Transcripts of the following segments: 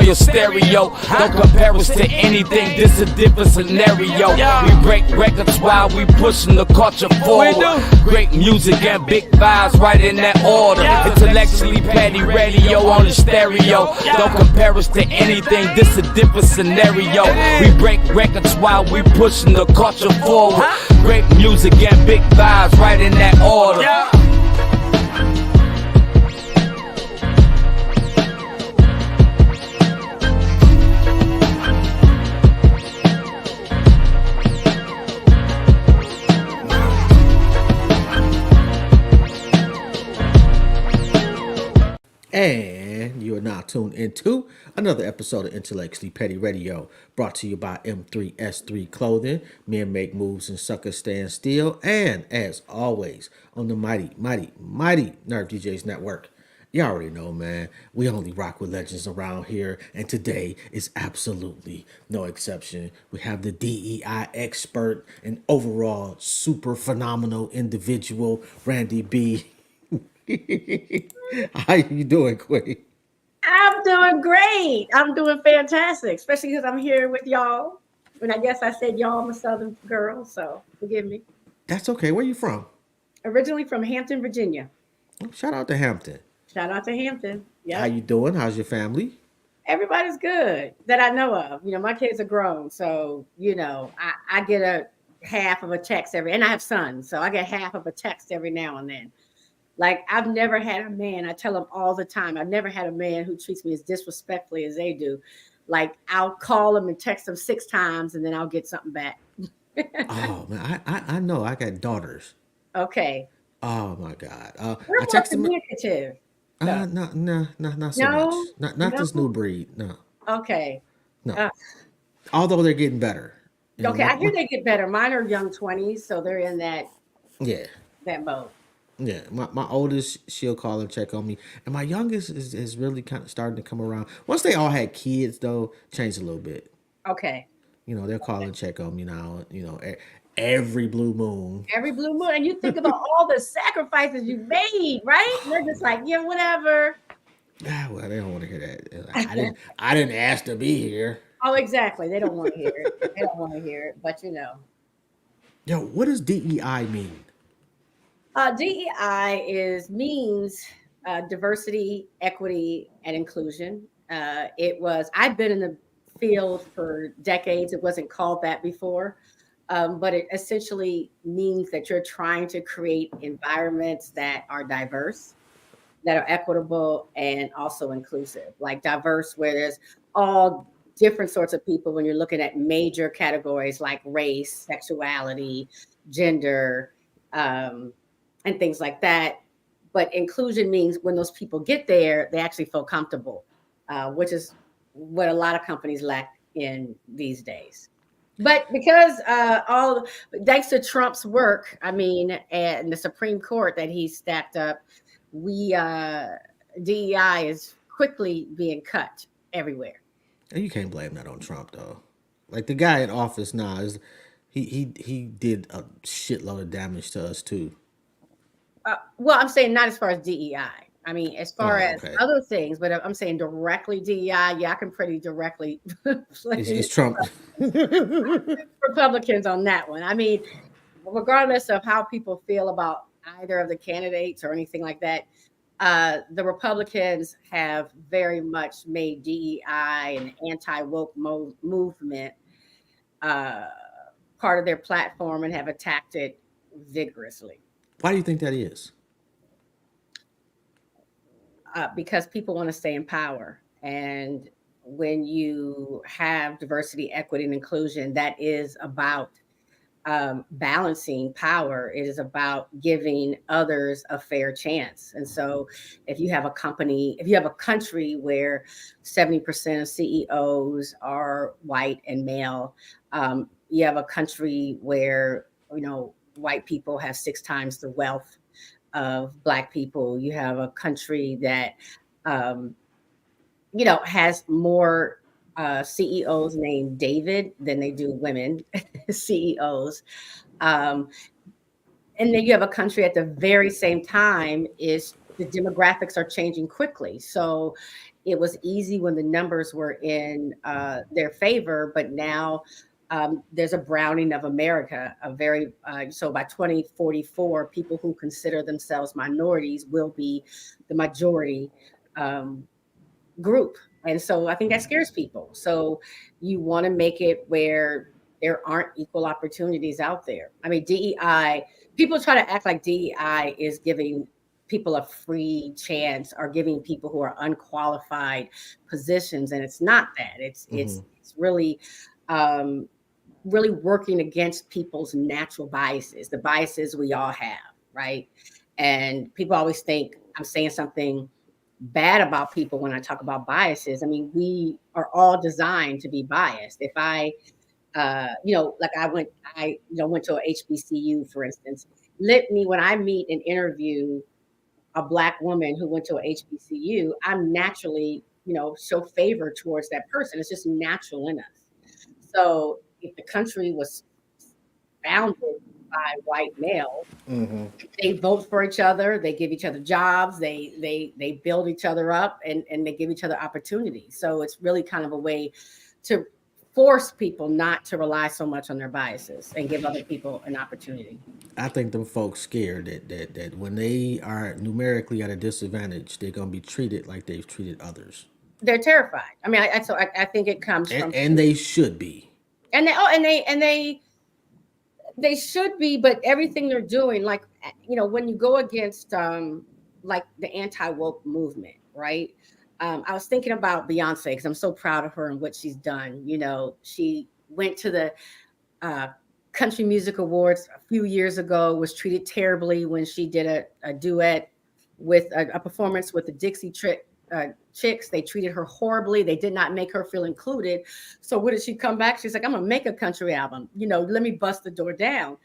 your stereo. Don't compare us to anything, this a different scenario. We break records while we pushing the culture forward. Great music and big vibes right in that order. Intellectually petty radio on the stereo. Don't compare us to anything, this a different scenario. We break records while we pushing the culture forward. Great music and big vibes right in that order. And you are now tuned into another episode of Intellectually Petty Radio, brought to you by M3S3 Clothing. Men make moves and suckers stand still. And as always, on the mighty Nerve DJs Network. You already know, man. We only rock with legends around here, and today is absolutely no exception. We have the DEI expert and overall super phenomenal individual, Randy B. How you doing, Quay? I'm doing great. I'm doing fantastic, especially because I'm here with y'all. And I guess I said y'all, I'm a Southern girl, so forgive me. That's okay. Where you from? Originally from Hampton, Virginia. Shout out to Hampton. Shout out to Hampton. How Yeah, you doing? How's your family? everybody's good that I know of. My kids are grown, so I get a half of a text and I have sons, so I get half of a text every now and then. Like, I've never had a man, I tell them all the time, I've never had a man who treats me as disrespectfully as they do. Like, I'll call them and text them 6 times and then I'll get something back. Oh man, I know. I got daughters. Okay. Oh my God. We're I more text them. communicative. No. No, not so much. No? Not this No? new breed. No, Okay. no. Uh, Although they're getting better. okay. I hear they get better. Mine are young 20s, so they're in Yeah. that mode. Yeah, my oldest, she'll call and check on me, and my youngest is really kind of starting to come around. Once they all had kids, though, changed a little bit. Okay. They'll call and check on me now. Every blue moon. Every blue moon. And you think about all the sacrifices you made, right? And they're just like, yeah, whatever. Ah, well, they don't want to hear that. They're like, I didn't ask to be here. Oh, exactly. They don't want to hear it. They don't want to hear it, but Yo, what does DEI mean? DEI means diversity, equity, and inclusion. I've been in the field for decades. It wasn't called that before, but it essentially means that you're trying to create environments that are diverse, that are equitable, and also inclusive. Like diverse, where there's all different sorts of people when you're looking at major categories like race, sexuality, gender, and things like that. But inclusion means when those people get there, they actually feel comfortable, which is what a lot of companies lack in these days. But because thanks to Trump's work, and the Supreme Court that he stacked up, DEI is quickly being cut everywhere. And you can't blame that on Trump, though. Like the guy in office now he did a shitload of damage to us too. Well, I'm saying not as far as DEI. As far as Okay. other things, but I'm saying directly DEI. Yeah, I can pretty directly It's Trump. Republicans on that one. Regardless of how people feel about either of the candidates or anything like that, the Republicans have very much made DEI and anti-woke movement part of their platform and have attacked it vigorously. Why do you think that is? Because people want to stay in power. And when you have diversity, equity, and inclusion, that is about balancing power. It is about giving others a fair chance. And so if you have a country where 70% of CEOs are white and male, you have a country where, white people have 6 times the wealth of Black people. You have a country that, has more CEOs named David than they do women CEOs. And then you have a country at the very same time is the demographics are changing quickly. So it was easy when the numbers were in their favor, but now there's a browning of America. A very so by 2044, people who consider themselves minorities will be the majority um, group, and so I think that scares people. So you want to make it where there aren't equal opportunities out there. I mean, DEI, people try to act like DEI is giving people a free chance or giving people who are unqualified positions, and it's not that. It's really um, really working against people's natural biases, the biases we all have, right? And people always think I'm saying something bad about people when I talk about biases. I mean, we are all designed to be biased. If I, like I went to a HBCU, for instance. Let me, when I meet and interview a Black woman who went to a HBCU, I'm naturally, show favor towards that person. It's just natural in us. So if the country was founded by white males, they vote for each other, they give each other jobs, they build each other up, and they give each other opportunities. So it's really kind of a way to force people not to rely so much on their biases and give other people an opportunity. I think them folks scared that when they are numerically at a disadvantage, they're gonna be treated like they've treated others, They're terrified. I mean, I think it comes and from, they should be. and they should be, but everything they're doing, like, when you go against like the anti-woke movement, right? I was thinking about Beyonce because I'm so proud of her and what she's done. She went to the uh, Country Music Awards a few years ago, was treated terribly when she did a duet with a performance with the Dixie Chicks. They treated her horribly. They did not make her feel included. So what did she come back? She's like, I'm gonna make a country album. Let me bust the door down.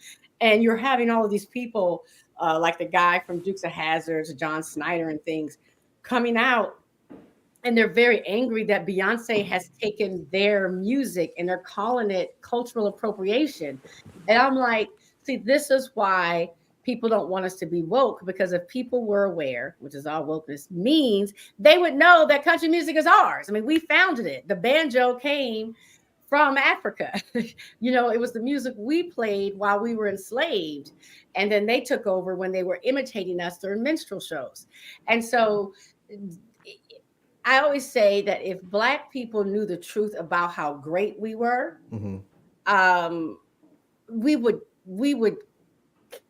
And you're having all of these people, like the guy from Dukes of Hazzards, John Snyder, and things coming out, and they're very angry that Beyonce has taken their music and they're calling it cultural appropriation. And I'm like, see, this is why people don't want us to be woke, because if people were aware, which is all wokeness means, they would know that country music is ours. I mean, we founded it. The banjo came from Africa. It was the music we played while we were enslaved. And then they took over when they were imitating us during minstrel shows. And so I always say that if Black people knew the truth about how great we were, um, we would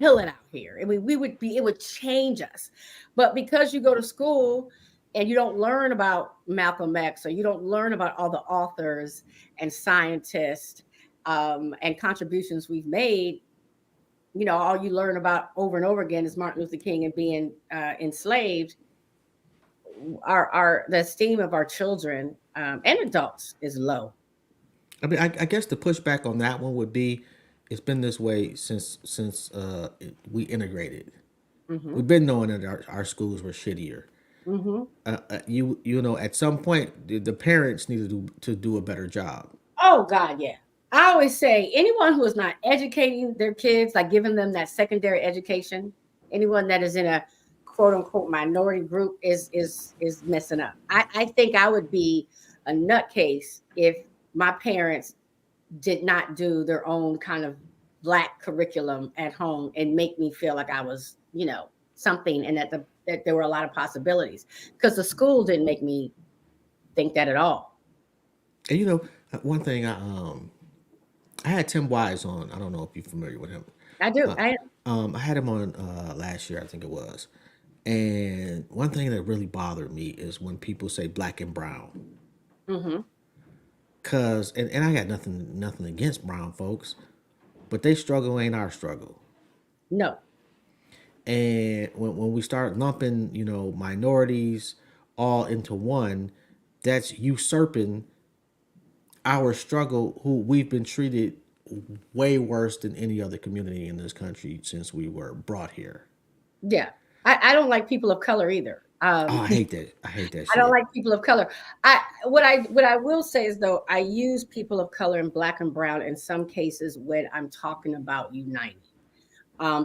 kill it out here. I mean, it would change us. But because you go to school and you don't learn about Malcolm X, or you don't learn about all the authors and scientists and contributions we've made, all you learn about over and over again is Martin Luther King and being enslaved. The esteem of our children and adults is low. I mean, I guess the pushback on that one would be, it's been this way since we integrated. Hmm. We've been knowing that our schools were shittier. Hmm. At some point the parents need to do a better job. Oh God, yeah. I always say anyone who is not educating their kids, like giving them that secondary education, anyone that is in a quote unquote minority group is messing up. I think I would be a nutcase if my parents did not do their own kind of Black curriculum at home and make me feel like I was, something, and that there were a lot of possibilities, because the school didn't make me think that at all. And one thing, I had Tim Wise on. I don't know if you're familiar with him. I do. I had him on last year, I think it was. And one thing that really bothered me is when people say black and brown. Hmm. Cause and I got nothing against brown folks, but they struggle ain't our struggle. No. And when we start lumping, minorities all into one, that's usurping our struggle, who we've been treated way worse than any other community in this country since we were brought here. Yeah. I don't like people of color either. Oh, I hate that. I hate that I don't shit. like people of color. What I will say is, though, I use people of color and Black and brown in some cases when I'm talking about uniting,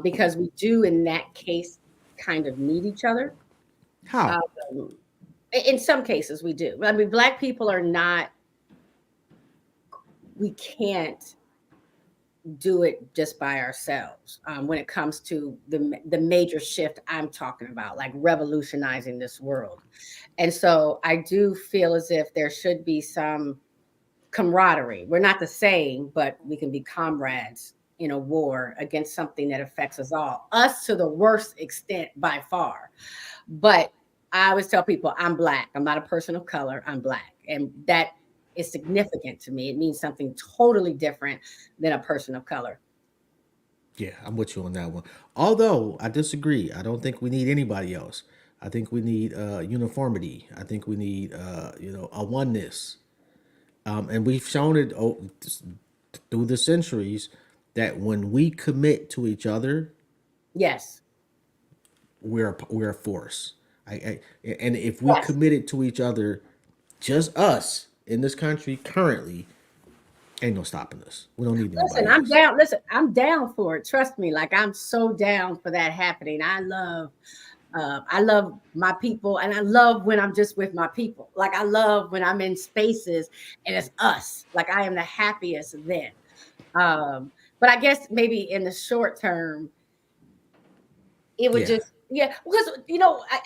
because we do in that case kind of need each other. How? Um, In some cases, we do. I mean, Black people are not. We can't do it just by ourselves when it comes to the major shift I'm talking about, like revolutionizing this world. And so I do feel as if there should be some camaraderie. We're not the same, but we can be comrades in a war against something that affects us all, us to the worst extent by far. But I always tell people I'm Black. I'm not a person of color. I'm Black. And that is significant to me. It means something totally different than a person of color. Yeah, I'm with you on that one. Although I disagree. I don't think we need anybody else. I think we need uniformity. I think we need a oneness. And we've shown it through the centuries that when we commit to each other, Yes. we're a force. And if we Yes. committed to each other, just us in this country currently, ain't no stopping us. We don't need Listen, anybody I'm else. down. Listen, I'm down for it. Trust me. Like I'm so down for that happening. I love my people, and I love when I'm just with my people. Like I love when I'm in spaces and it's us. Like I am the happiest then. But I guess maybe in the short term, it would Yeah. just yeah, because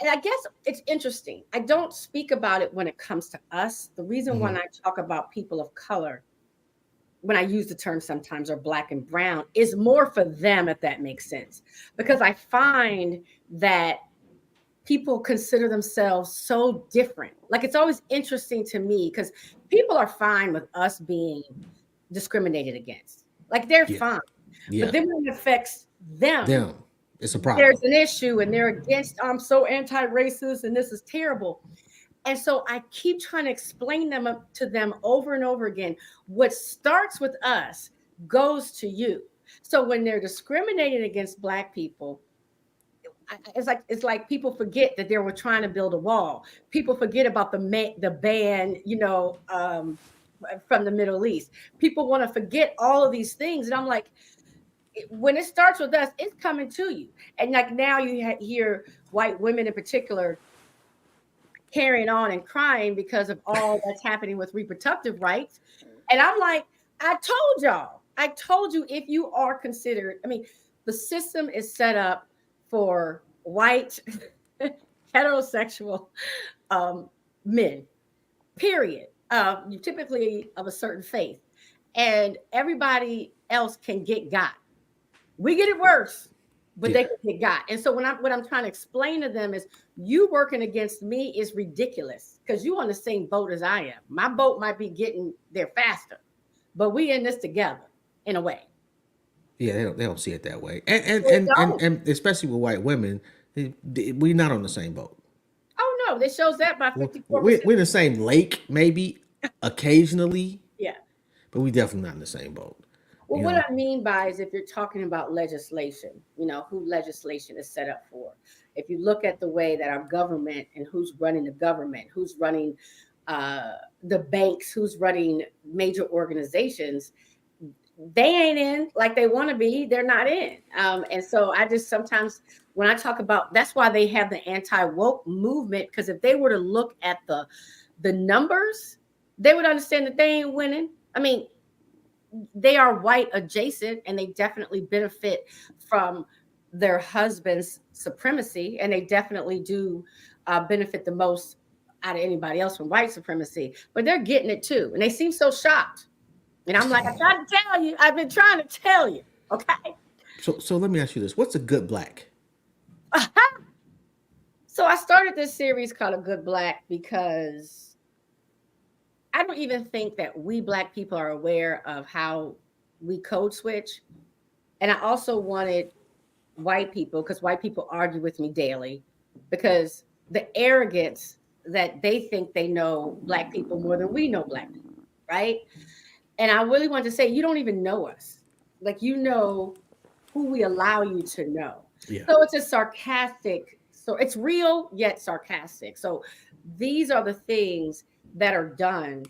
I guess it's interesting. I don't speak about it when it comes to us. The reason when I talk about people of color, when I use the term sometimes, are Black and brown, is more for them, if that makes sense. Because I find that people consider themselves so different. Like it's always interesting to me because people are fine with us being discriminated against. Like they're Yeah. fine. But Yeah. then when it affects them, Them. It's a problem. there's an issue and they're against, I'm so anti-racist and this is terrible. And so I keep trying to explain to them over and over again. What starts with us goes to you. So when they're discriminating against Black people, it's like people forget that they were trying to build a wall. People forget about the ban, from the Middle East. People want to forget all of these things, and I'm like, when it starts with us, it's coming to you. And like now you hear white women in particular carrying on and crying because of all that's happening with reproductive rights. And I'm like, I told y'all, I told you if you are considered, I mean, the system is set up for white heterosexual men, period. You typically of a certain faith, and everybody else can get got. We get it worse, but they Yeah. can get got. And so what I'm trying to explain to them is you working against me is ridiculous because you on the same boat as I am. My boat might be getting there faster, but we in this together in a way. Yeah, they don't see it that way. And They and and, don't. and especially with white women, we're not on the same boat. Oh no, this shows that by We're, 54%. we're in the same lake, maybe occasionally, Yeah. but we definitely not in the same boat. Well, You what know, I mean by is if you're talking about legislation, who legislation is set up for. If you look at the way that our government and who's running the government, who's running uh, the banks, who's running major organizations, they ain't in like they want to be. They're not in. And so I just sometimes when I talk about that's why they have the anti-woke movement, because if they were to look at the numbers, they would understand that they ain't winning. I mean, they are white adjacent and they definitely benefit from their husband's supremacy, and they definitely do benefit the most out of anybody else from white supremacy, but they're getting it too and they seem so shocked, and I'm like, I tried to tell you, I've been trying to tell you. Okay. so let me ask you this: what's a good Black? So I started this series called A Good Black because I don't even think that we Black people are aware of how we code switch. And I also wanted white people, because white people argue with me daily, because the arrogance that they think they know Black people more than we know Black people, right? And I really wanted to say, you don't even know us. Like, who we allow you to know. Yeah. So it's a sarcastic, so it's real yet sarcastic. So these are the things that are done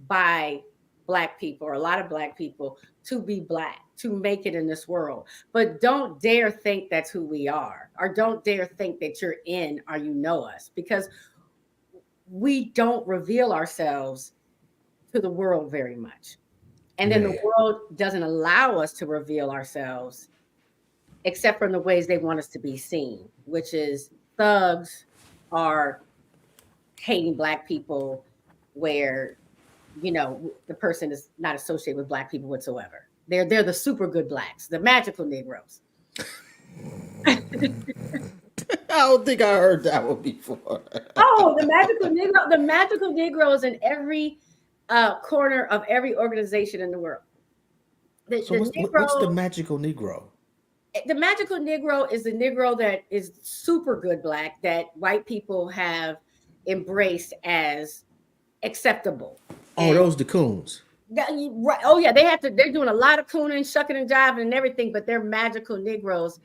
by Black people, or a lot of Black people, to be Black, to make it in this world. But don't dare think that's who we are, or don't dare think that you're in or you know us, because we don't reveal ourselves to the world very much. And then the Yeah. world doesn't allow us to reveal ourselves except for in the ways they want us to be seen, which is thugs are hating black people where, the person is not associated with black people whatsoever. They're the super good blacks, the magical Negroes. I don't think I heard that one before. Oh, the magical Negroes in every corner of every organization in the world. The, So the what's the Negro, magical Negro? the magical Negro is the Negro that is super good black that white people have embraced as acceptable. Oh, And those the coons. right, oh yeah, they're doing a lot of cooning, shucking and jiving and everything, but they're magical Negroes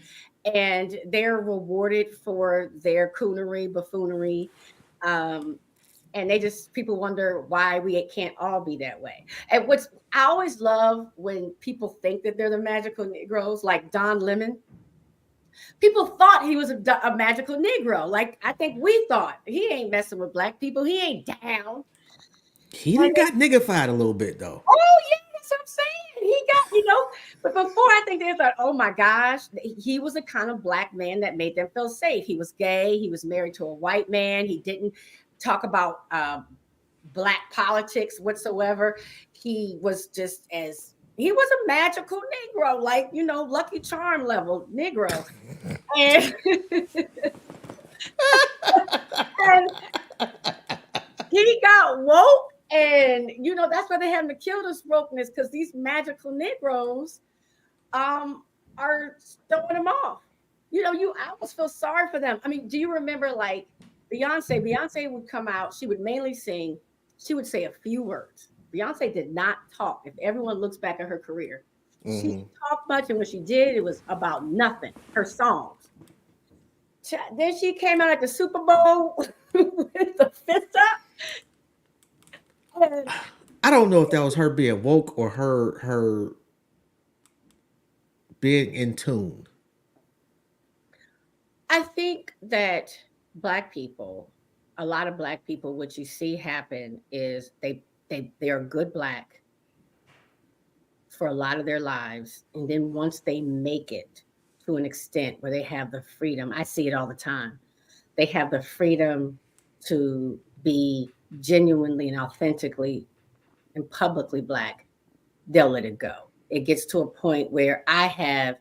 and they're rewarded for their coonery, buffoonery. Um, and people wonder why we can't all be that way. And what's I always love when people think that they're the magical Negroes, like Don Lemon. People thought he was a magical Negro. Like I think we thought he ain't messing with black people. He ain't down. He And done got niggified a little bit though. oh yeah, that's what I'm saying. He got, but before I think they thought, oh my gosh, he was the kind of black man that made them feel safe. He was gay. He was married to a white man. He didn't talk about black politics whatsoever. He was a magical Negro, like, Lucky Charm level Negro. And, and he got woke. And that's why they had to kill this wokeness, because these magical Negroes are throwing them off. I almost feel sorry for them. I mean, do you remember like Beyonce? Beyonce would come out, she would mainly sing, she would say a few words. Beyonce did not talk. If everyone looks back at her career, she didn't talk much, and when she did, it was about nothing. Her songs. Then she came out at the Super Bowl with the fist up. I don't know if that was her being woke or her being in tune. I think that black people, a lot of black people, what you see happen is they are good black for a lot of their lives, and then once they make it to an extent where they have the freedom, I see it all the time. They have the freedom to be genuinely and authentically and publicly black, they'll let it go. It gets to a point where I have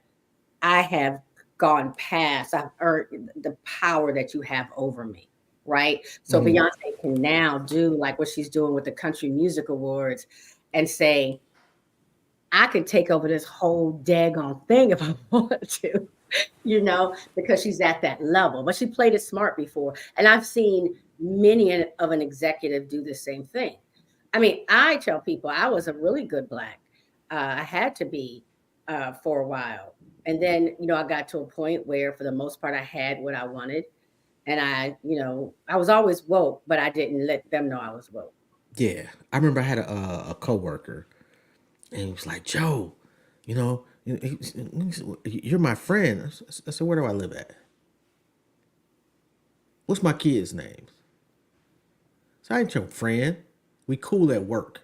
gone past, I've earned the power that you have over me, right? So Beyonce can now do like what she's doing with the Country Music Awards and say, I can take over this whole daggone thing if I want to, because she's at that level. But she played it smart before. And I've seen many of an executive do the same thing. I mean, I tell people I was a really good black. I had to be for a while. And then, I got to a point where for the most part, I had what I wanted. And I was always woke, but I didn't let them know I was woke. Yeah, I remember I had a coworker, and he was like, "Joe, you're my friend." I said, "Where do I live at? What's my kids' names?" So I ain't your friend. We cool at work.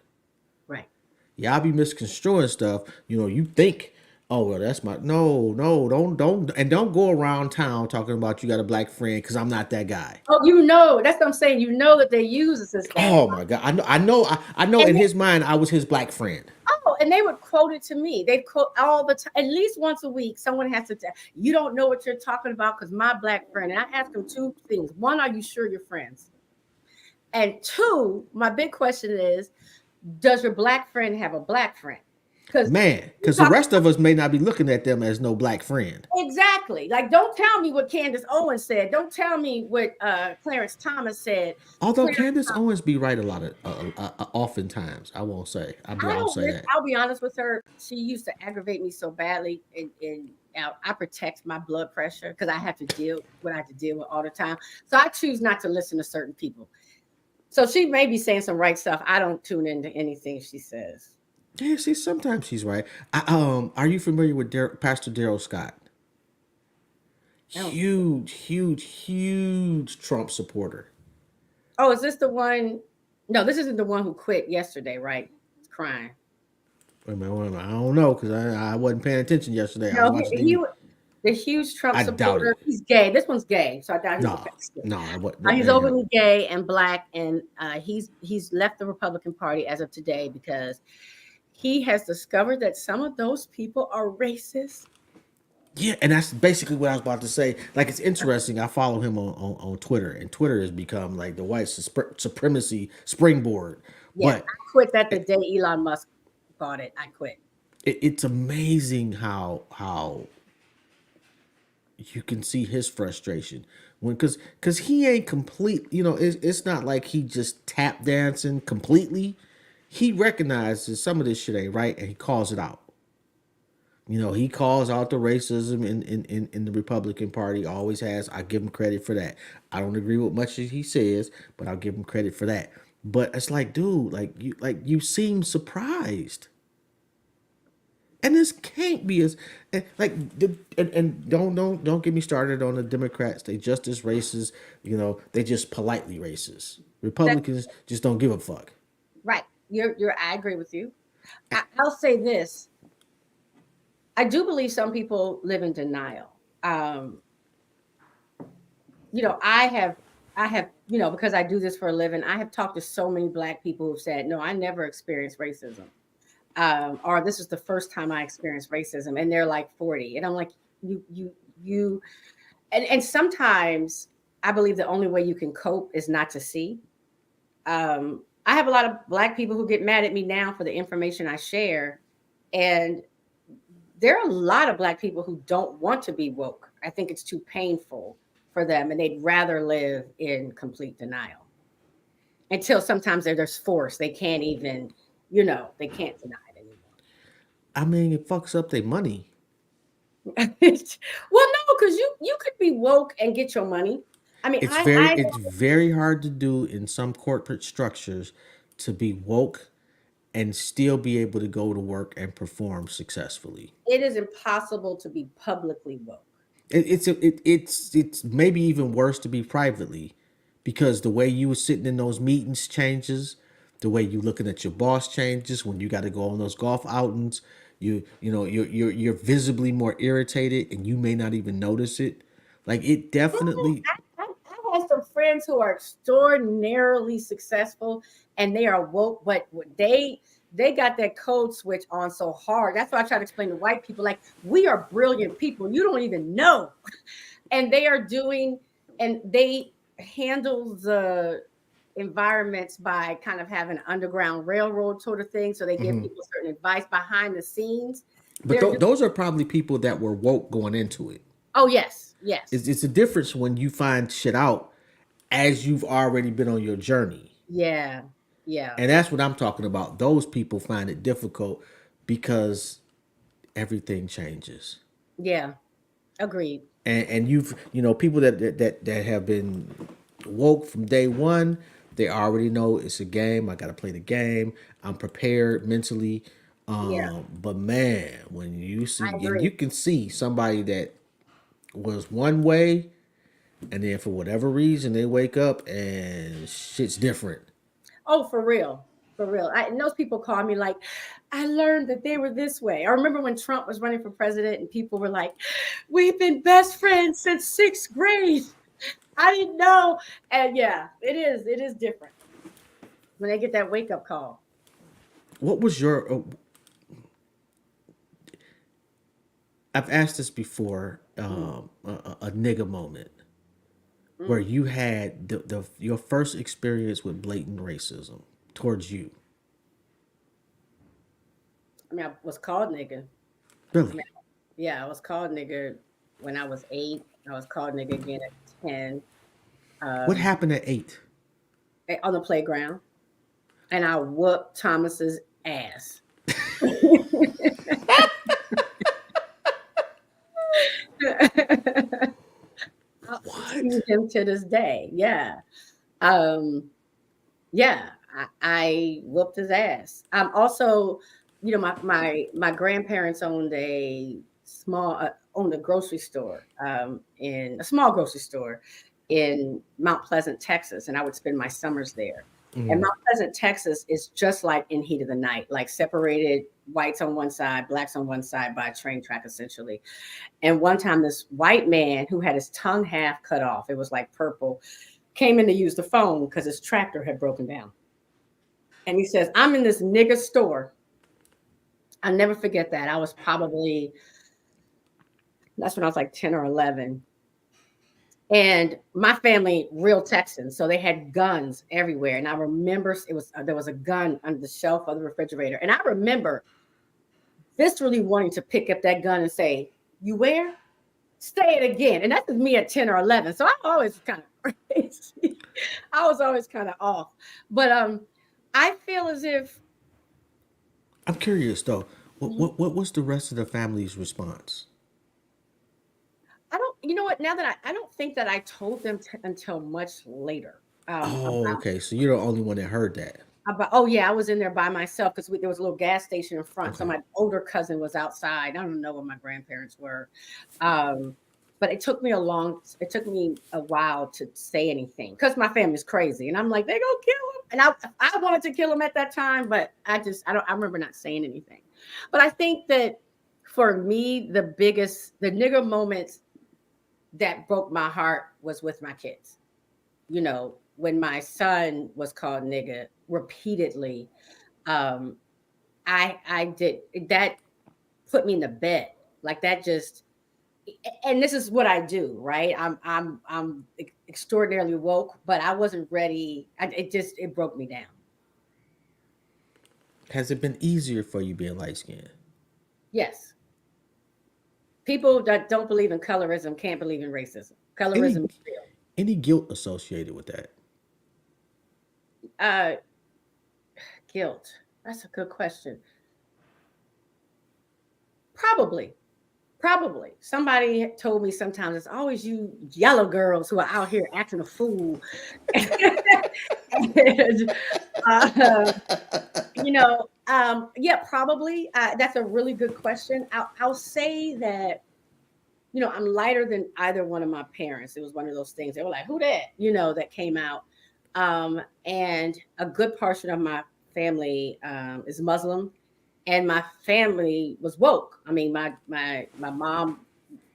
Right. Y'all be misconstruing stuff. You think, oh well, that's my no, don't go around town talking about you got a black friend because I'm not that guy. Oh, that's what I'm saying. That they use us as that. Oh my god, I know. And In his mind, I was his black friend. and they would quote it to me. They'd quote all the time, at least once a week. Someone has to tell you don't know what you're talking about because my black friend. And I ask them two things: one, are you sure you're friends? And two, my big question is, does your black friend have a black friend? Because the rest of us may not be looking at them as no black friend. Exactly. Like, don't tell me what Candace Owens said. Don't tell me what Clarence Thomas said. Although Candace Owens be right a lot of, oftentimes, I won't say. I'll say that. I'll be honest with her. She used to aggravate me so badly, and I protect my blood pressure because I have to deal what I have to deal with all the time. So I choose not to listen to certain people. So she may be saying some right stuff. I don't tune into anything she says. Yeah, see, sometimes she's right. Are you familiar with Pastor Darrell Scott? No. Huge Trump supporter. Oh, is this the one? No, this isn't the one who quit yesterday, right? It's crying. Wait a minute, I don't know because I wasn't paying attention yesterday. I was No, watching he TV. the huge Trump I doubt supporter. it. He's gay. This one's gay, so I doubt he's a No, pastor. no, He's that ain't him. openly gay and black, and he's left the Republican Party as of today because he has discovered that some of those people are racist. Yeah, and that's basically what I was about to say. Like, it's interesting. I follow him on Twitter, and Twitter has become like the white supremacy springboard. Yeah, But I quit that the day Elon Musk bought it. I quit. it's amazing how you can see his frustration when because he ain't complete. It's not like he just tap dancing completely. He recognizes some of this shit ain't right, and he calls it out. He calls out the racism in the Republican Party, always has. I give him credit for that. I don't agree with much as he says, but I'll give him credit for that. But it's like, dude, you seem surprised. And this can't be as and don't get me started on the Democrats. They just as racist, they just politely racist. That Republicans just don't give a fuck. right. You're. I agree with you. I'll say this. I do believe some people live in denial. Um, I have, because I do this for a living, I have talked to so many Black people who've said, no, I never experienced racism. Or this is the first time I experienced racism, and they're like 40. And I'm like, you, and sometimes I believe the only way you can cope is not to see. I have a lot of Black people who get mad at me now for the information I share. And there are a lot of Black people who don't want to be woke. I think it's too painful for them, and they'd rather live in complete denial until sometimes they're just forced. They can't even, they can't deny it I mean, it fucks up their money. anymore. Well, no, because you could be woke and get your money. I mean, I It's very hard to do in some corporate structures to be woke and still be able to go to work and perform successfully. it is impossible to be publicly woke. It's maybe even worse to be privately, because the way you were sitting in those meetings changes, the way you looking at your boss changes when you got to go on those golf outings. You're visibly more irritated, and you may not even notice it. Like, it definitely. I have some friends who are extraordinarily successful and they are woke, but they got that code switch on so hard. That's why I try to explain to white people, like, we are brilliant people. You don't even know. And they are doing, and they handle the environments by kind of having an underground railroad sort of thing. So they give people certain advice behind the scenes. But They're doing, those are probably people that were woke going into it. oh yes, yes. It's a difference when you find shit out as you've already been on your journey. Yeah. Yeah. And that's what I'm talking about. Those people find it difficult because everything changes. Yeah. Agreed. And people that have been woke from day one, they already know it's a game. I got to play the game. I'm prepared mentally. Yeah. But man, when you see, I and agree. you can see somebody that was one way, and then for whatever reason they wake up and shit's different. Oh, for real. For real. And those people call me like, I learned that they were this way. I remember when Trump was running for president and people were like, we've been best friends since sixth grade. I didn't know. And yeah, it is different when they get that wake up call. What was your? I've asked this before. Mm, A nigga moment where mm. you had your first experience with blatant racism towards you. I mean, I was called nigga. I Really? mean, yeah, I was called nigga when I was 8. I was called nigga again at 10, What um, happened at 8? on the playground. And I whooped Thomas's ass. I What? see him to this day. Yeah. Um, yeah, I whooped his ass. Also, my grandparents owned a small owned a grocery store, in a small grocery store. in Mount Pleasant, Texas, and I would spend my summers there. And Mm. Mount Pleasant, Texas is just like In Heat of the Night, like separated whites on one side, blacks on one side by a train track, essentially. And one time, this white man who had his tongue half cut off, it was like purple, came in to use the phone because his tractor had broken down. And he says, I'm in this nigga store. I'll never forget that. I was probably, that's when I was like 10 or 11. And my family, real Texans, so they had guns everywhere. And I remember there was a gun under the shelf of the refrigerator. And I remember viscerally wanting to pick up that gun and say, "You where? Say it again." And that's me at 10 or 11. So I always kind of crazy. I was always kind of off. But I feel as if I'm curious though. What, Mhm. what what was the rest of the family's response? I don't, you know what? Now that I don't think that I told them until much later. Oh, okay. So you're the only one that heard that. Oh yeah, I was in there by myself because there was a little gas station in front. So Okay. my older cousin was outside. I don't know where my grandparents were, um, but it took me a while to say anything because my family's crazy, and I'm like, they gonna kill him, and I wanted to kill him at that time, but I remember not saying anything. But I think that for me, the nigger moments that broke my heart was with my kids. When my son was called nigga repeatedly, um, I did that put me in the bed like that just and this is what I do, right? I'm extraordinarily woke, but I wasn't ready. It broke me down. Has it been easier for you being light skinned? Yes, people that don't believe in colorism can't believe in racism. Any Colorism is real. any guilt associated with that? Uh, Guilt. That's a good question. Probably. Probably. Somebody told me sometimes it's always you yellow girls who are out here acting a fool. And, uh, yeah, probably. That's a really good question. I'll say that, I'm lighter than either one of my parents. It was one of those things. They were like, who that? That came out. And a good portion of my family is Muslim, and my family was woke. I mean, my mom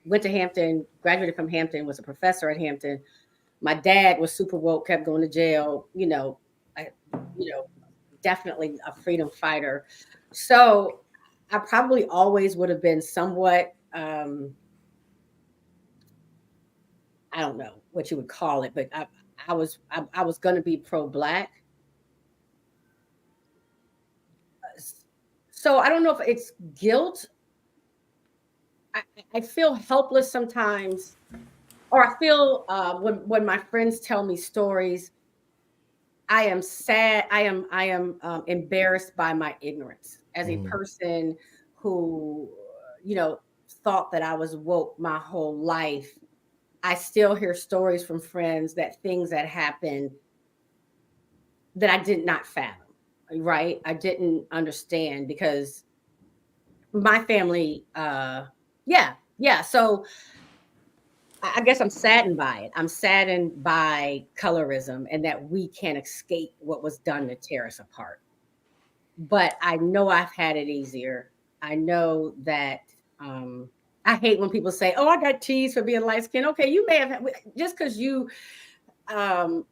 went to Hampton, graduated from Hampton, was a professor at Hampton. My dad was super woke, kept going to jail. I, you know, definitely a freedom fighter. So I probably always would have been somewhat. I don't know what you would call it, but I was going to be pro black. So I don't know if it's guilt. I, I feel helpless sometimes, or I feel when my friends tell me stories, I am sad. I am embarrassed by my ignorance as a Mm. person who, you know, thought that I was woke my whole life. I still hear stories from friends that things that happened that I did not fathom. Right? I didn't understand because my family. Yeah, yeah. So I guess I'm saddened by it. I'm saddened by colorism and that we can't escape what was done to tear us apart. But I know I've had it easier. I know that I hate when people say, "Oh, I got teased for being light skinned." Okay, you may have just because you um,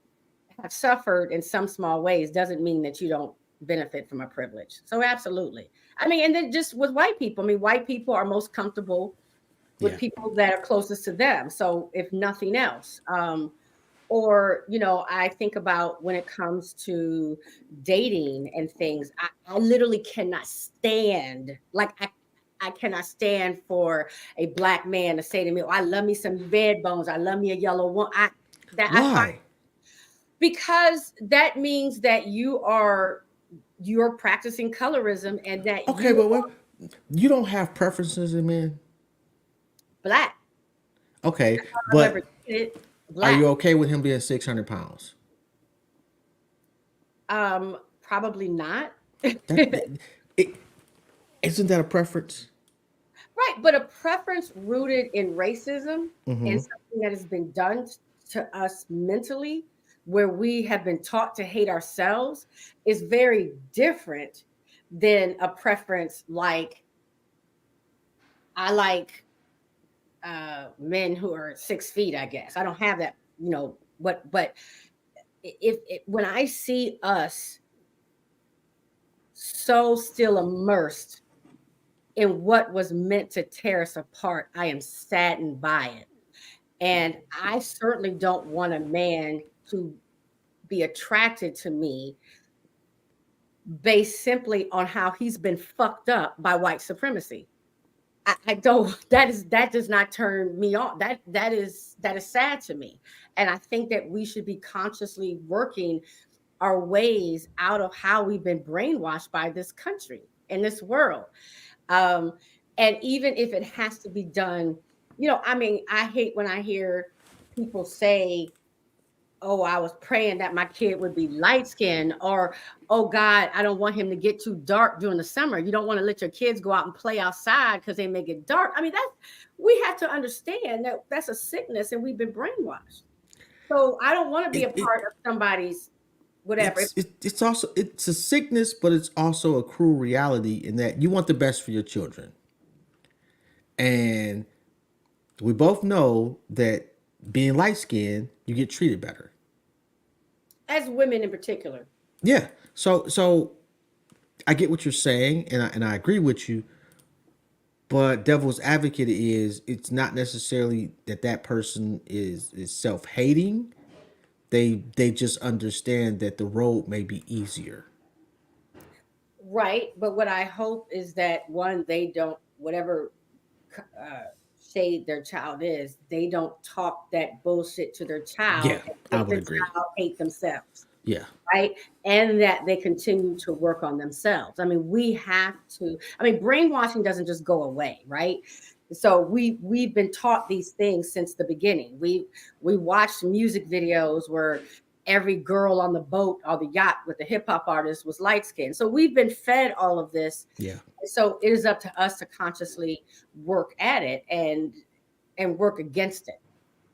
have suffered in some small ways doesn't mean that you don't benefit from a privilege. So absolutely. I mean, and then just with white people, I mean, white people are most comfortable with Yeah. people that are closest to them. So if nothing else, or I think about when it comes to dating and things, I literally cannot stand I cannot stand for a black man to say to me, "Oh, I love me some red bones. I love me a yellow one." I find Why? because that means that you're practicing colorism and that Okay, you but what? You don't have preferences in men. black. Okay, I've ever but dated are you black. okay with him being 600 pounds? Probably not. That it, isn't that a preference? Right, but a preference rooted in racism and Mm-hmm. something that has been done to us mentally, where we have been taught to hate ourselves, is very different than a preference like I like men who are 6 feet. I guess I don't have that, but if when I see us so still immersed in what was meant to tear us apart, I am saddened by it. And I certainly don't want a man to be attracted to me based simply on how he's been fucked up by white supremacy. I don't that does not turn me on. That is sad to me. And I think that we should be consciously working our ways out of how we've been brainwashed by this country and this world. Um, and even if it has to be done, I mean, I hate when I hear people say, "Oh, I was praying that my kid would be light skinned," or, "Oh God, I don't want him to get too dark during the summer." You don't want to let your kids go out and play outside because they may get dark. I mean, we have to understand that that's a sickness and we've been brainwashed. So I don't want to be a it, part of somebody's whatever. it's a sickness, but it's also a cruel reality in that you want the best for your children. And we both know that being light skinned, you get treated better. As women in particular. Yeah. So I get what you're saying, and I agree with you. But devil's advocate is it's not necessarily that person is self hating. They just understand that the road may be easier. Right. But what I hope is that one, they don't, whatever uh, shade their child is, they don't talk that bullshit to their child Yeah, and I make would their agree. child hate themselves. Yeah. Right. And that they continue to work on themselves. I mean, we have to, I mean, brainwashing doesn't just go away. Right. So we've been taught these things since the beginning. We watched music videos where every girl on the boat or the yacht with the hip hop artist was light skinned. So we've been fed all of this. Yeah. So it is up to us to consciously work at it and work against it.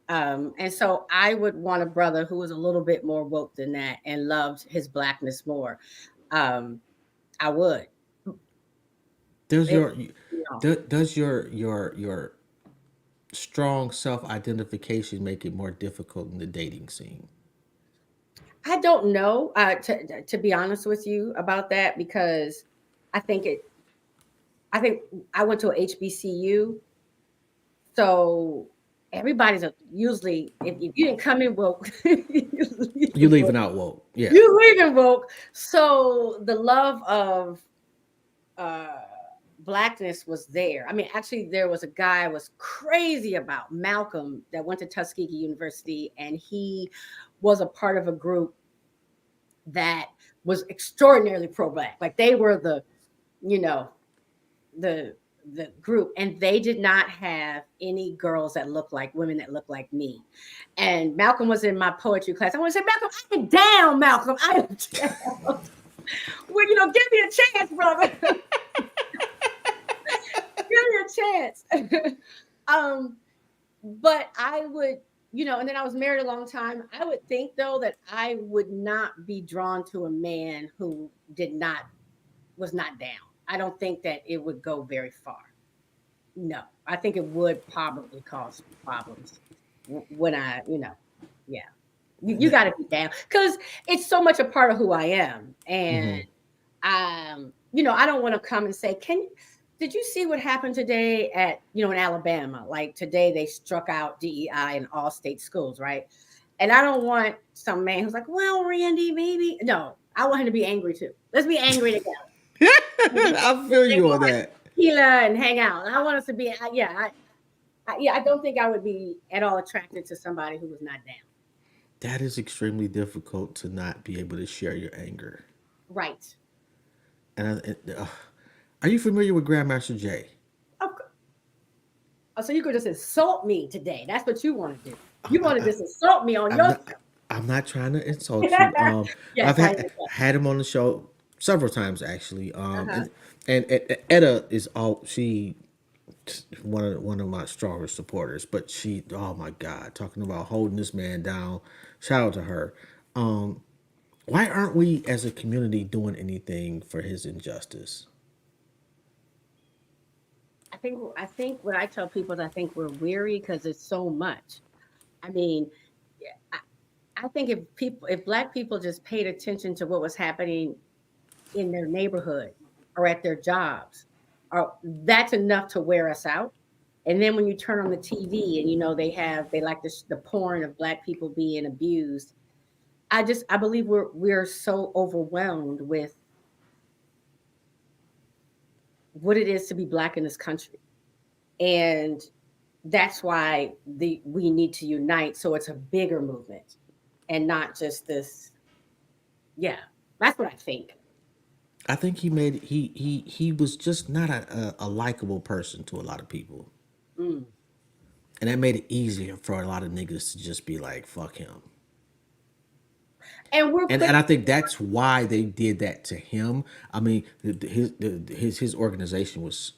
And so I would want a brother who was a little bit more woke than that and loved his blackness more. Um, I would. Does It, your does your strong self identification make it more difficult in the dating scene? I don't know, to be honest with you about that, because I think it. I think I went to a HBCU, so everybody's usually if you didn't come in woke, You leaving out woke. Yeah. you leaving woke. So the love of uh blackness was there. I mean, actually there was a guy I was crazy about, Malcolm, that went to Tuskegee University, and he was a part of a group that was extraordinarily pro-black. Like they were you know, the the group, and they did not have any girls that looked like women that looked like me. And Malcolm was in my poetry class. I want to say, Malcolm, I am down, Malcolm. I am down. Well, give me a chance, brother. Give me a chance. um, but I would, and then I was married a long time. I would think though that I would not be drawn to a man who was not down. I don't think that it would go very far. No, I think it would probably cause problems when yeah. You got to be down because it's so much a part of who I am. And, Hmm. I don't want to come and say, did you see what happened today in Alabama? Like today they struck out DEI in all state schools, right? And I don't want some man who's like, well, Randy, maybe. No, I want him to be angry too. Let's be angry together. I feel you on that. Tequila and hang out. I want us to be, I don't think I would be at all attracted to somebody who was not down. That is extremely difficult to not be able to share your anger. Right. And are you familiar with Grandmaster Jay? Of course. Oh, so you could just insult me today. That's what you want to do. I, You want to I, just insult me on I'm your not. I'm not trying to insult you. I've Yes, I understand. had him on the show several times actually. Uh-huh. And Etta is all she one of my strongest supporters. But she, oh my God, talking about holding this man down. Shout out to her. Um, why aren't we as a community doing anything for his injustice? I think what I tell people is I think we're weary because it's so much. I mean, yeah, I think if black people just paid attention to what was happening in their neighborhood or at their jobs, or that's enough to wear us out. And then when you turn on the TV and they like the porn of black people being abused. I believe we're so overwhelmed with what it is to be black in this country. And that's why we need to unite so it's a bigger movement and not just this. Yeah, that's what I think. I think he was just not a likable person to a lot of people, Mm. and that made it easier for a lot of niggas to just be like, "Fuck him." And we're And quick. I think that's why they did that to him. I mean, his organization was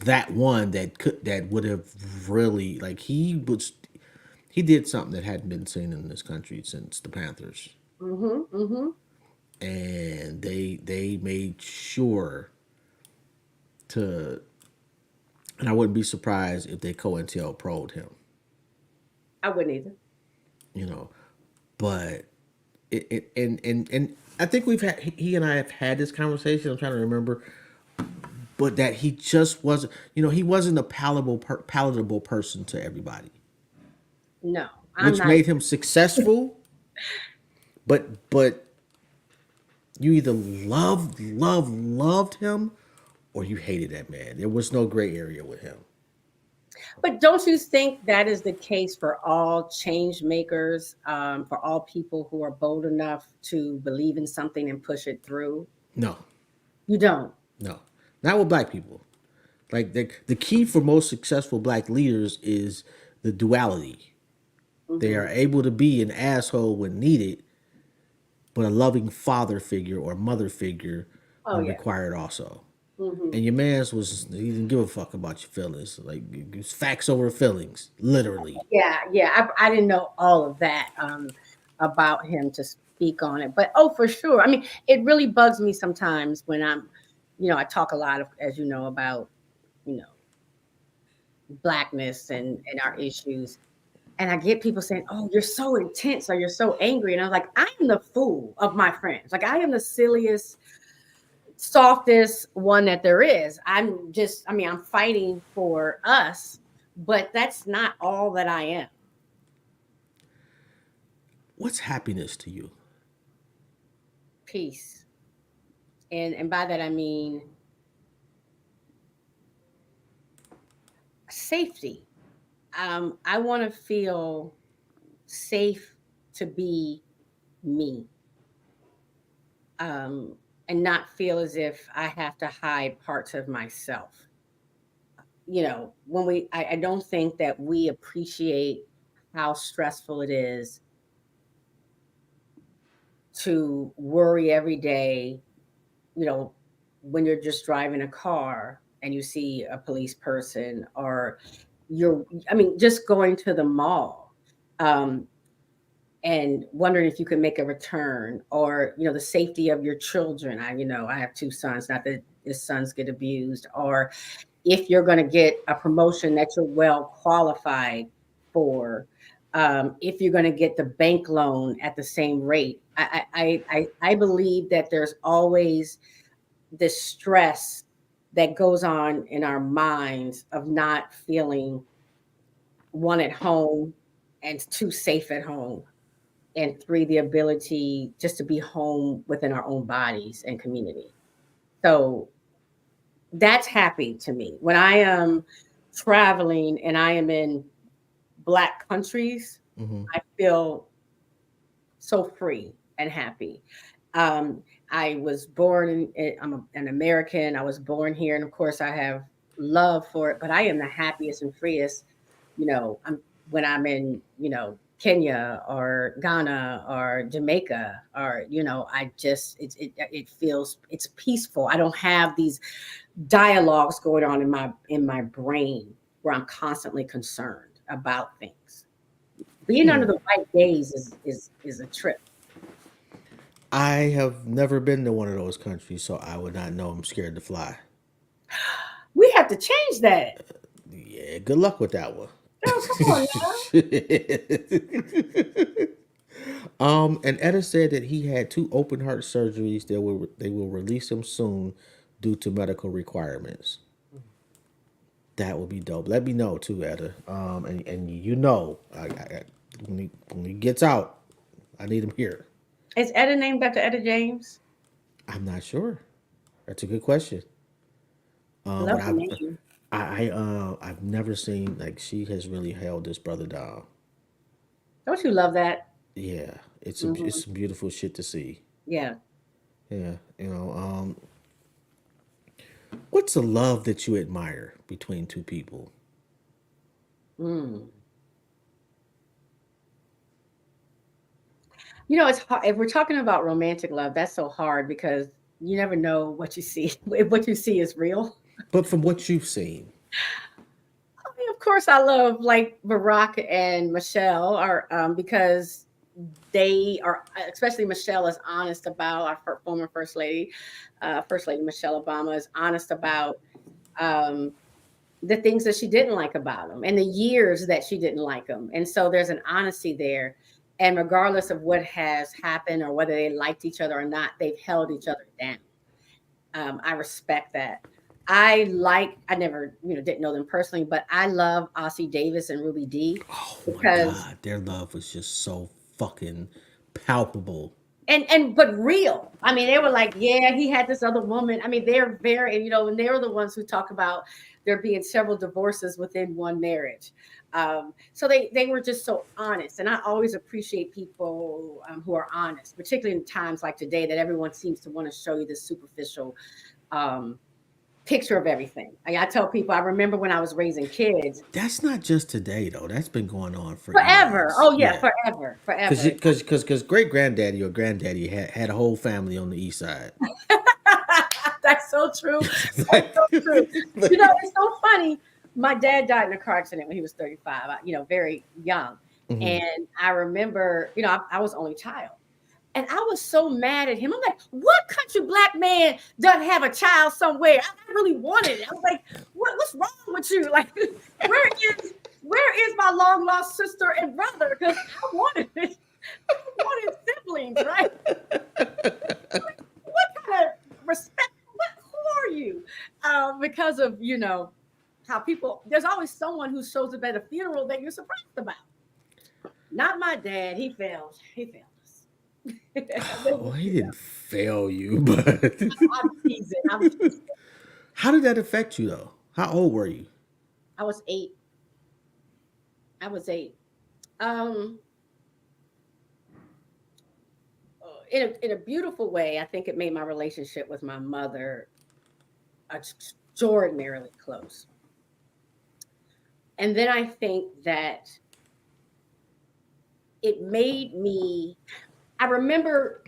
that one that would have really like he did something that hadn't been seen in this country since the Panthers, Mm-hmm, mm-hmm. and they made sure to. And I wouldn't be surprised if they COINTELPRO'd him, I wouldn't either. you know. But and I think he and I have had this conversation. I'm trying to remember, but that he just wasn't, he wasn't a palatable person to everybody, No, I'm which not. made him successful. But you either loved him, or you hated that man. There was no gray area with him. But don't you think that is the case for all change makers, for all people who are bold enough to believe in something and push it through? No, You don't. no, not with black people. Like the key for most successful black leaders is the duality. They Hmm. are able to be an asshole when needed, but a loving father figure or mother figure Oh when yeah. required also. Hmm. And your man's he didn't give a fuck about your feelings. Like it was facts over feelings, literally. Yeah, yeah. I didn't know all of that about him to speak on it, but oh, for sure. I mean, it really bugs me sometimes when I talk a lot of, as you know, about you know blackness and our issues. And I get people saying, "Oh, you're so intense or you're so angry." And I was like, I am the fool of my friends. Like I am the silliest, softest one that there is. I'm fighting for us, but that's not all that I am. What's happiness to you? Peace. And by that I mean safety. I want to feel safe to be me. Um, and not feel as if I have to hide parts of myself. I don't think that we appreciate how stressful it is to worry every day, you know, when you're just driving a car and you see a police person, or just going to the mall, um, and wondering if you can make a return, or the safety of your children. I have two sons, not that his sons get abused, or if you're going to get a promotion that you're well qualified for, if you're going to get the bank loan at the same rate. I believe that there's always this stress that goes on in our minds of not feeling one at home and too safe at home, and three, the ability just to be home within our own bodies and community. So that's happy to me. When I am traveling and I am in black countries, Hmm. I feel so free and happy. Um, I was born I'm an American. I was born here, and of course, I have love for it. But I am the happiest and freest, I'm when I'm in, Kenya or Ghana or Jamaica, or I just it feels it's peaceful. I don't have these dialogues going on in my brain where I'm constantly concerned about things. Being under the white gaze is a trip. I have never been to one of those countries, so I would not know I'm scared to fly. We have to change that. Yeah, good luck with that one. Oh, come on now. And Etta said that he had two open heart surgeries. They will release him soon due to medical requirements. That would be dope. Let me know too, Etta. And when he gets out, I need him here. Is Etta named after Etta James? I'm not sure. That's a good question. But Love the name. I've never seen, like, she has really held this brother down. Don't you love that? Yeah, it's Hmm. some beautiful shit to see. Yeah. Yeah, what's a love that you admire between two people? Mm. It's hard. If we're talking about romantic love, that's so hard because you never know what you see. If what you see is real. But from what you've seen, I mean, of course, I love like Barack and Michelle are because they are, especially Michelle is honest about our former First Lady Michelle Obama is honest about um, the things that she didn't like about him and the years that she didn't like him. And so there's an honesty there. And regardless of what has happened or whether they liked each other or not, they've held each other down. I respect that. I never, didn't know them personally, but I love Ossie Davis and Ruby D oh my because god, their love was just so fucking palpable. but real. I mean, they were like, yeah, he had this other woman. I mean, they're very, and they were the ones who talk about there being several divorces within one marriage. So they were just so honest, and I always appreciate people who are honest, particularly in times like today that everyone seems to want to show you this superficial um, picture of everything. I tell people, I remember when I was raising kids That's not just today though. That's been going on for forever. eons. Oh yeah, Yeah, forever, because forever. because great granddaddy or granddaddy had a whole family on the east side. That's so true. That's Like- so true. It's so funny. My dad died in a car accident when he was 35, very young. Mhm. And I remember, I was only child. And I was so mad at him. I'm like, what country black man doesn't have a child somewhere? I really wanted it. I was like, what's wrong with you? Like, where is my long lost sister and brother? Because I wanted it. I wanted siblings, right? What kind of respect? Who are you? Because of how people. There's always someone who shows up at a funeral that you're surprised about. Not my dad. He failed. He failed us. Well, he didn't fail you, but I'm teasing. I'm teasing. how did that affect you though? How old were you? I was 8. I was 8. Um, in a beautiful way, I think it made my relationship with my mother extraordinarily close. And then I think that it made me. I remember,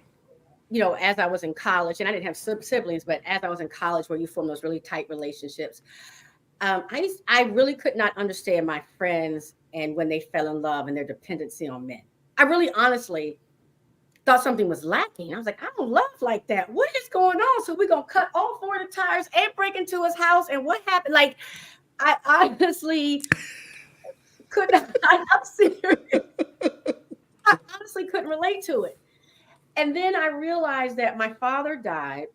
as I was in college, and I didn't have siblings, but as I was in college, where you form those really tight relationships, I really could not understand my friends and when they fell in love and their dependency on men. I really honestly thought something was lacking. I was like, I don't love like that. What is going on? So we're gonna cut all 4 of the tires and break into his house. And what happened? Like, I honestly could not. I'm serious. I honestly couldn't relate to it. And then I realized that my father died.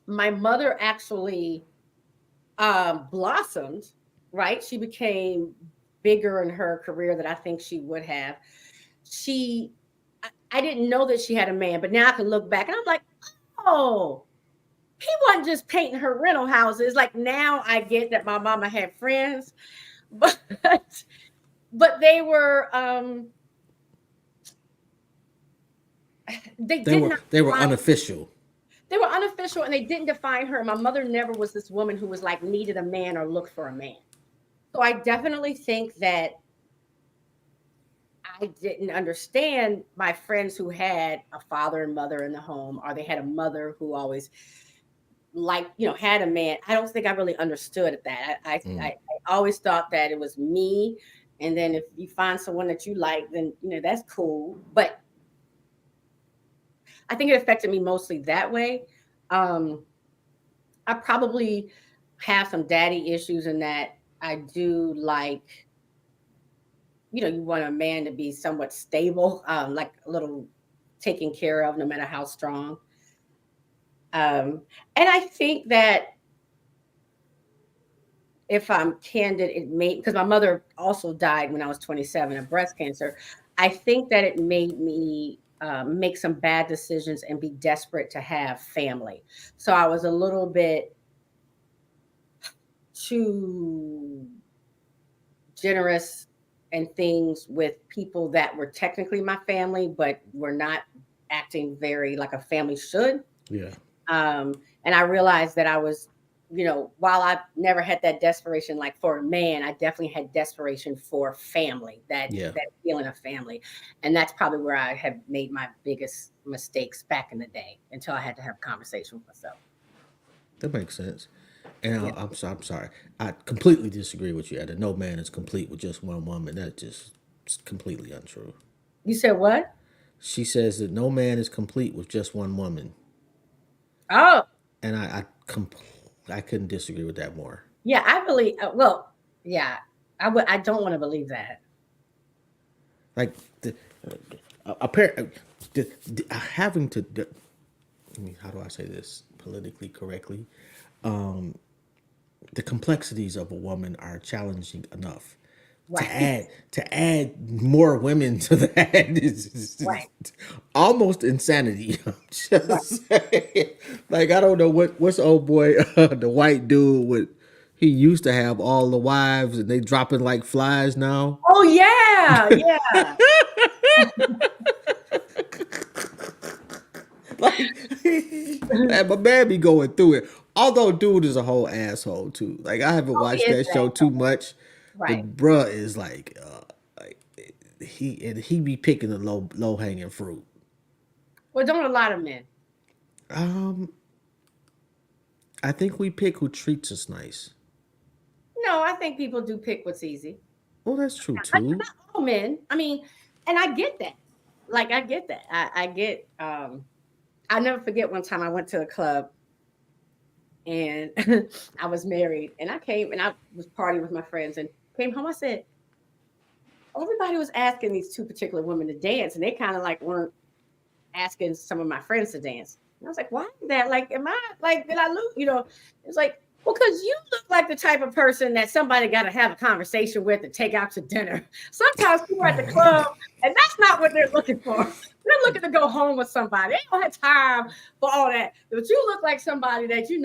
My mother actually blossomed, right? She became bigger in her career than I think she would have. She, I didn't know that she had a man, but now I can look back and I'm like, oh, he wasn't just painting her rental houses. Like now I get that my mama had friends, but but they They did were not they were define. unofficial. They were unofficial and they didn't define her. My mother never was this woman who was like needed a man or looked for a man. So I definitely think that I didn't understand my friends who had a father and mother in the home, or they had a mother who always had a man. I don't think I really understood that. I always thought that it was me. And then if you find someone that you like, then that's cool. But I think it affected me mostly that way. Um, I probably have some daddy issues in that I do like, you want a man to be somewhat stable, like a little taken care of, no matter how strong. And I think that if I'm candid, it made, because my mother also died when I was 27 of breast cancer. I think that it made me make some bad decisions and be desperate to have family. So I was a little bit too generous and things with people that were technically my family, but were not acting very like a family should. Yeah. And I realized that I was, while I never had that desperation like for a man, I definitely had desperation for family, Yeah. that feeling of family. And that's probably where I have made my biggest mistakes back in the day until I had to have a conversation with myself. That makes sense. And Yeah. I'm sorry. I completely disagree with you. That no man is complete with just one woman. That's just completely untrue. You said what? She says that no man is complete with just one woman, Oh, and I couldn't disagree with that more. yeah, I believe, well, yeah, I don't want to believe that. Like having to. I mean, how do I say this politically correctly? The complexities of a woman are challenging enough. To Right. add more women to that is Right. almost insanity. I'm Right. just saying. Like I don't know what's old boy the white dude with he used to have all the wives and they dropping like flies now. Oh yeah, yeah. Like and my man be going through it. Although dude is a whole asshole too. Like I haven't Oh, he watched is that that. show too much, Right. but bruh is like he be picking the low hanging fruit. Well, don't a lot of men. Um, I think we pick who treats us nice. No, I think people do pick what's easy. Well, that's true Not too. all men. I mean, and I get that. Like I get that. I get. I never forget one time I went to a club and I was married and I came and I was partying with my friends and came home. I said everybody was asking these two particular women to dance and they kind of like weren't asking some of my friends to dance. And I was like, why is that? Like, am I like, did I lose? It's like, well, because you look like the type of person that somebody got to have a conversation with and take out to dinner. Sometimes people are at the club and that's not what they're looking for. They're looking to go home with somebody. They don't have time for all that. But you look like somebody that you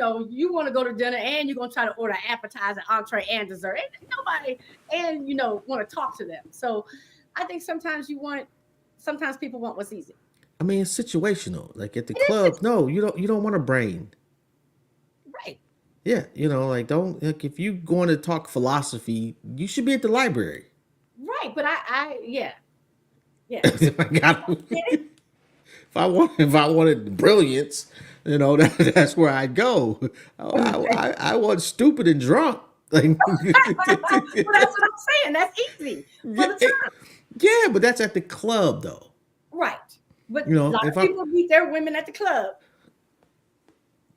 want to go to dinner and you're gonna try to order appetizer, entree, and dessert. And nobody and want to talk to them. So I think sometimes people want what's easy. I mean, it's situational. Like at the It is club, no, you don't want a brain. right. Yeah, like don't like if you going to talk philosophy, you should be at the library. Right. But yeah. Yeah. if I got, Get if I wanted brilliance, that's where I'd go. it? I want stupid and drunk. Like, Well, that's what I'm saying. That's easy for the time. yeah, but that's at the club though. Right. But a lot If of I people meet their women at the club.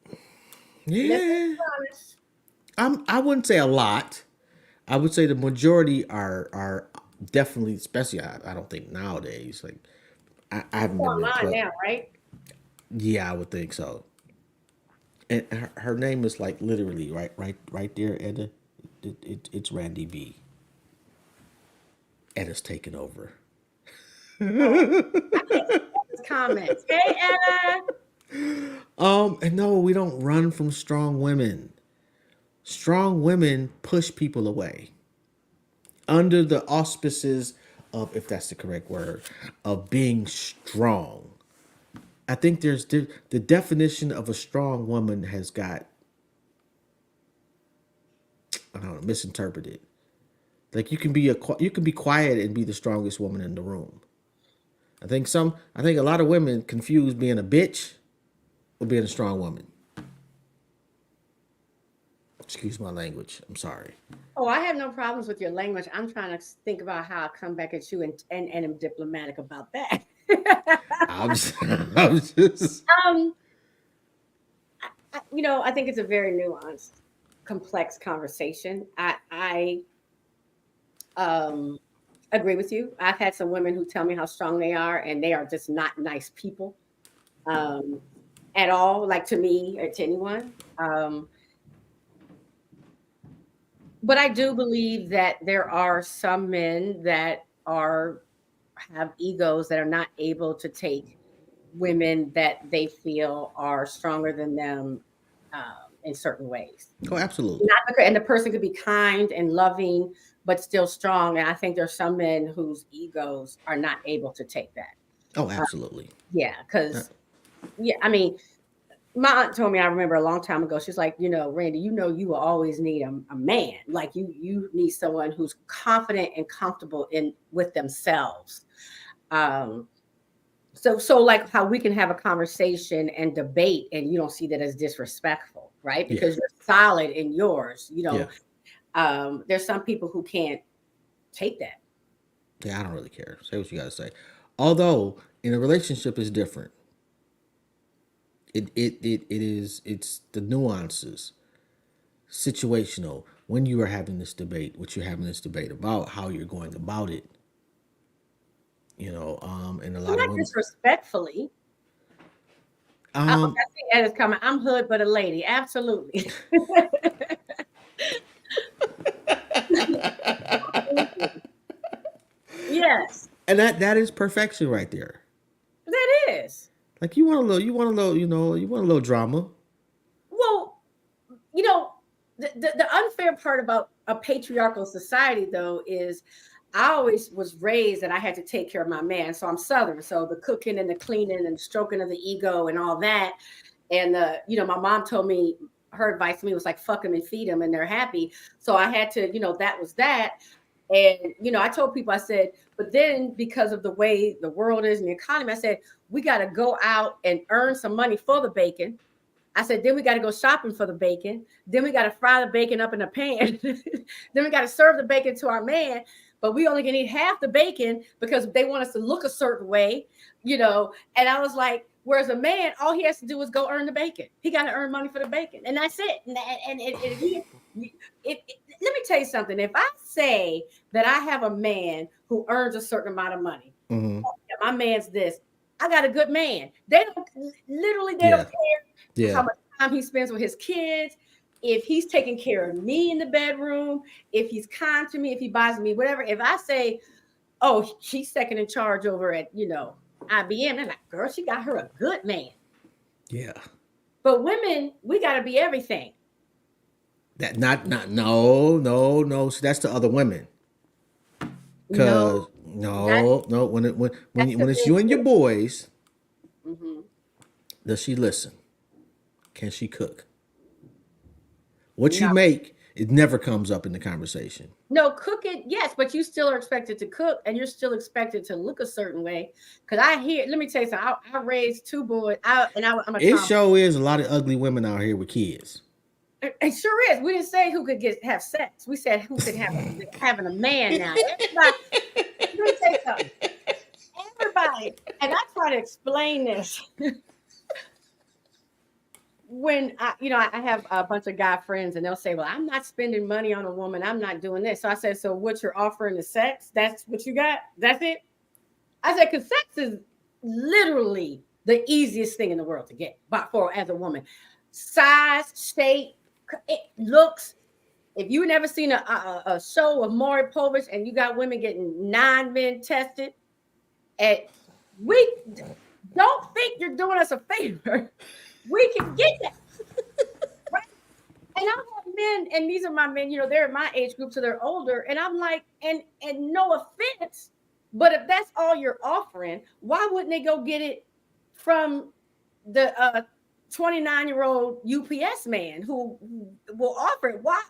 Let's be yeah, honest. I wouldn't say a lot. I would say the majority are definitely, especially I don't think nowadays. Like I It's haven't been in a online club. now, right? Yeah, I would think so. And her name is like literally right there, Edda. It's Randy B. Edda's taking over. Oh, I can't see those comments. Hey, Anna. And no, we don't run from strong women. Strong women push people away under the auspices of, if that's the correct word, of being strong. I think the definition of a strong woman has got, I don't know, misinterpreted. Like you can be quiet and be the strongest woman in the room. I think a lot of women confuse being a bitch with being a strong woman. Excuse my language. I'm sorry. Oh, I have no problems with your language. I'm trying to think about how I come back at you and am diplomatic about that. I'm just, I'm just um, I think it's a very nuanced, complex conversation. I agree with you. I've had some women who tell me how strong they are, and they are just not nice people um, at all, like to me or to anyone. But I do believe that there are some men that are have egos that are not able to take women that they feel are stronger than them in certain ways. oh, absolutely. Not and the person could be kind and loving, but still strong. And I think there's some men whose egos are not able to take that. Oh, absolutely. Yeah, Uh, because yeah, I mean, my aunt told me, I remember a long time ago, she's like, Randy, you will always need a man. Like you need someone who's confident and comfortable in with themselves. Um, so like how we can have a conversation and debate and you don't see that as disrespectful, right? Yeah. Because you're solid in yours. Yeah. There's some people who can't take that. Yeah. I don't really care. Say what you got to say. Although in a relationship is different. It's the nuances, situational. When you are having this debate, what you're having this debate about, how you're going about it. And a Well, lot of not women. disrespectfully. I Um, think that is coming. I'm hood, but a lady. Absolutely. Yes, and that is perfection right there. that is. Like you want a little drama. Well, the unfair part about a patriarchal society, though, is I always was raised that I had to take care of my man. So I'm Southern. So the cooking and the cleaning and stroking of the ego and all that. And, my mom told me her advice to me was like, fuck them and feed them and they're happy. So I had to, that was that. And, I told people, I said, but then because of the way the world is and the economy, I said, we got to go out and earn some money for the bacon. I said, then we got to go shopping for the bacon. Then we got to fry the bacon up in a pan. Then we got to serve the bacon to our man. But we only can eat half the bacon because they want us to look a certain way, And I was like, whereas a man, all he has to do is go earn the bacon. He got to earn money for the bacon. And that's it. Let me tell you something. If I say that I have a man who earns a certain amount of money, Mm-hmm. my man's this, I got a good man. They don't Yeah. care Yeah. how much time he spends with his kids, if he's taking care of me in the bedroom, if he's kind to me, if he buys me whatever. If I say, oh, she's second in charge over at, IBM, they're like, girl, she got her a good man. Yeah. But women, we got to be everything. That not no. See, that's the other women. Cause no. When it's you and your boys, Mm-hmm. does she listen? Can she cook? What you No. make, it never comes up in the conversation. No, cook it, yes, but you still are expected to cook and you're still expected to look a certain way. Because let me tell you something, I raised two boys, I'm a It tomboy. sure is a lot of ugly women out here with kids. It sure is. We didn't say who could have sex. We said who could having a man now. Everybody, let me tell you something. Everybody, and I try to explain this. When I have a bunch of guy friends and they'll say, well, I'm not spending money on a woman. I'm not doing this. So I said, so what you're offering is sex? That's what you got? That's it? I said, because sex is literally the easiest thing in the world to get as a woman. Size, shape, it looks. If you never seen a show of Maury Povich and you got women getting 9 men tested, and we don't think you're doing us a favor. We can get that. Right? And I have men, and these are my men, they're in my age group, so they're older. And I'm like, and no offense, but if that's all you're offering, why wouldn't they go get it from the 29-year-old UPS man who will offer it? Why?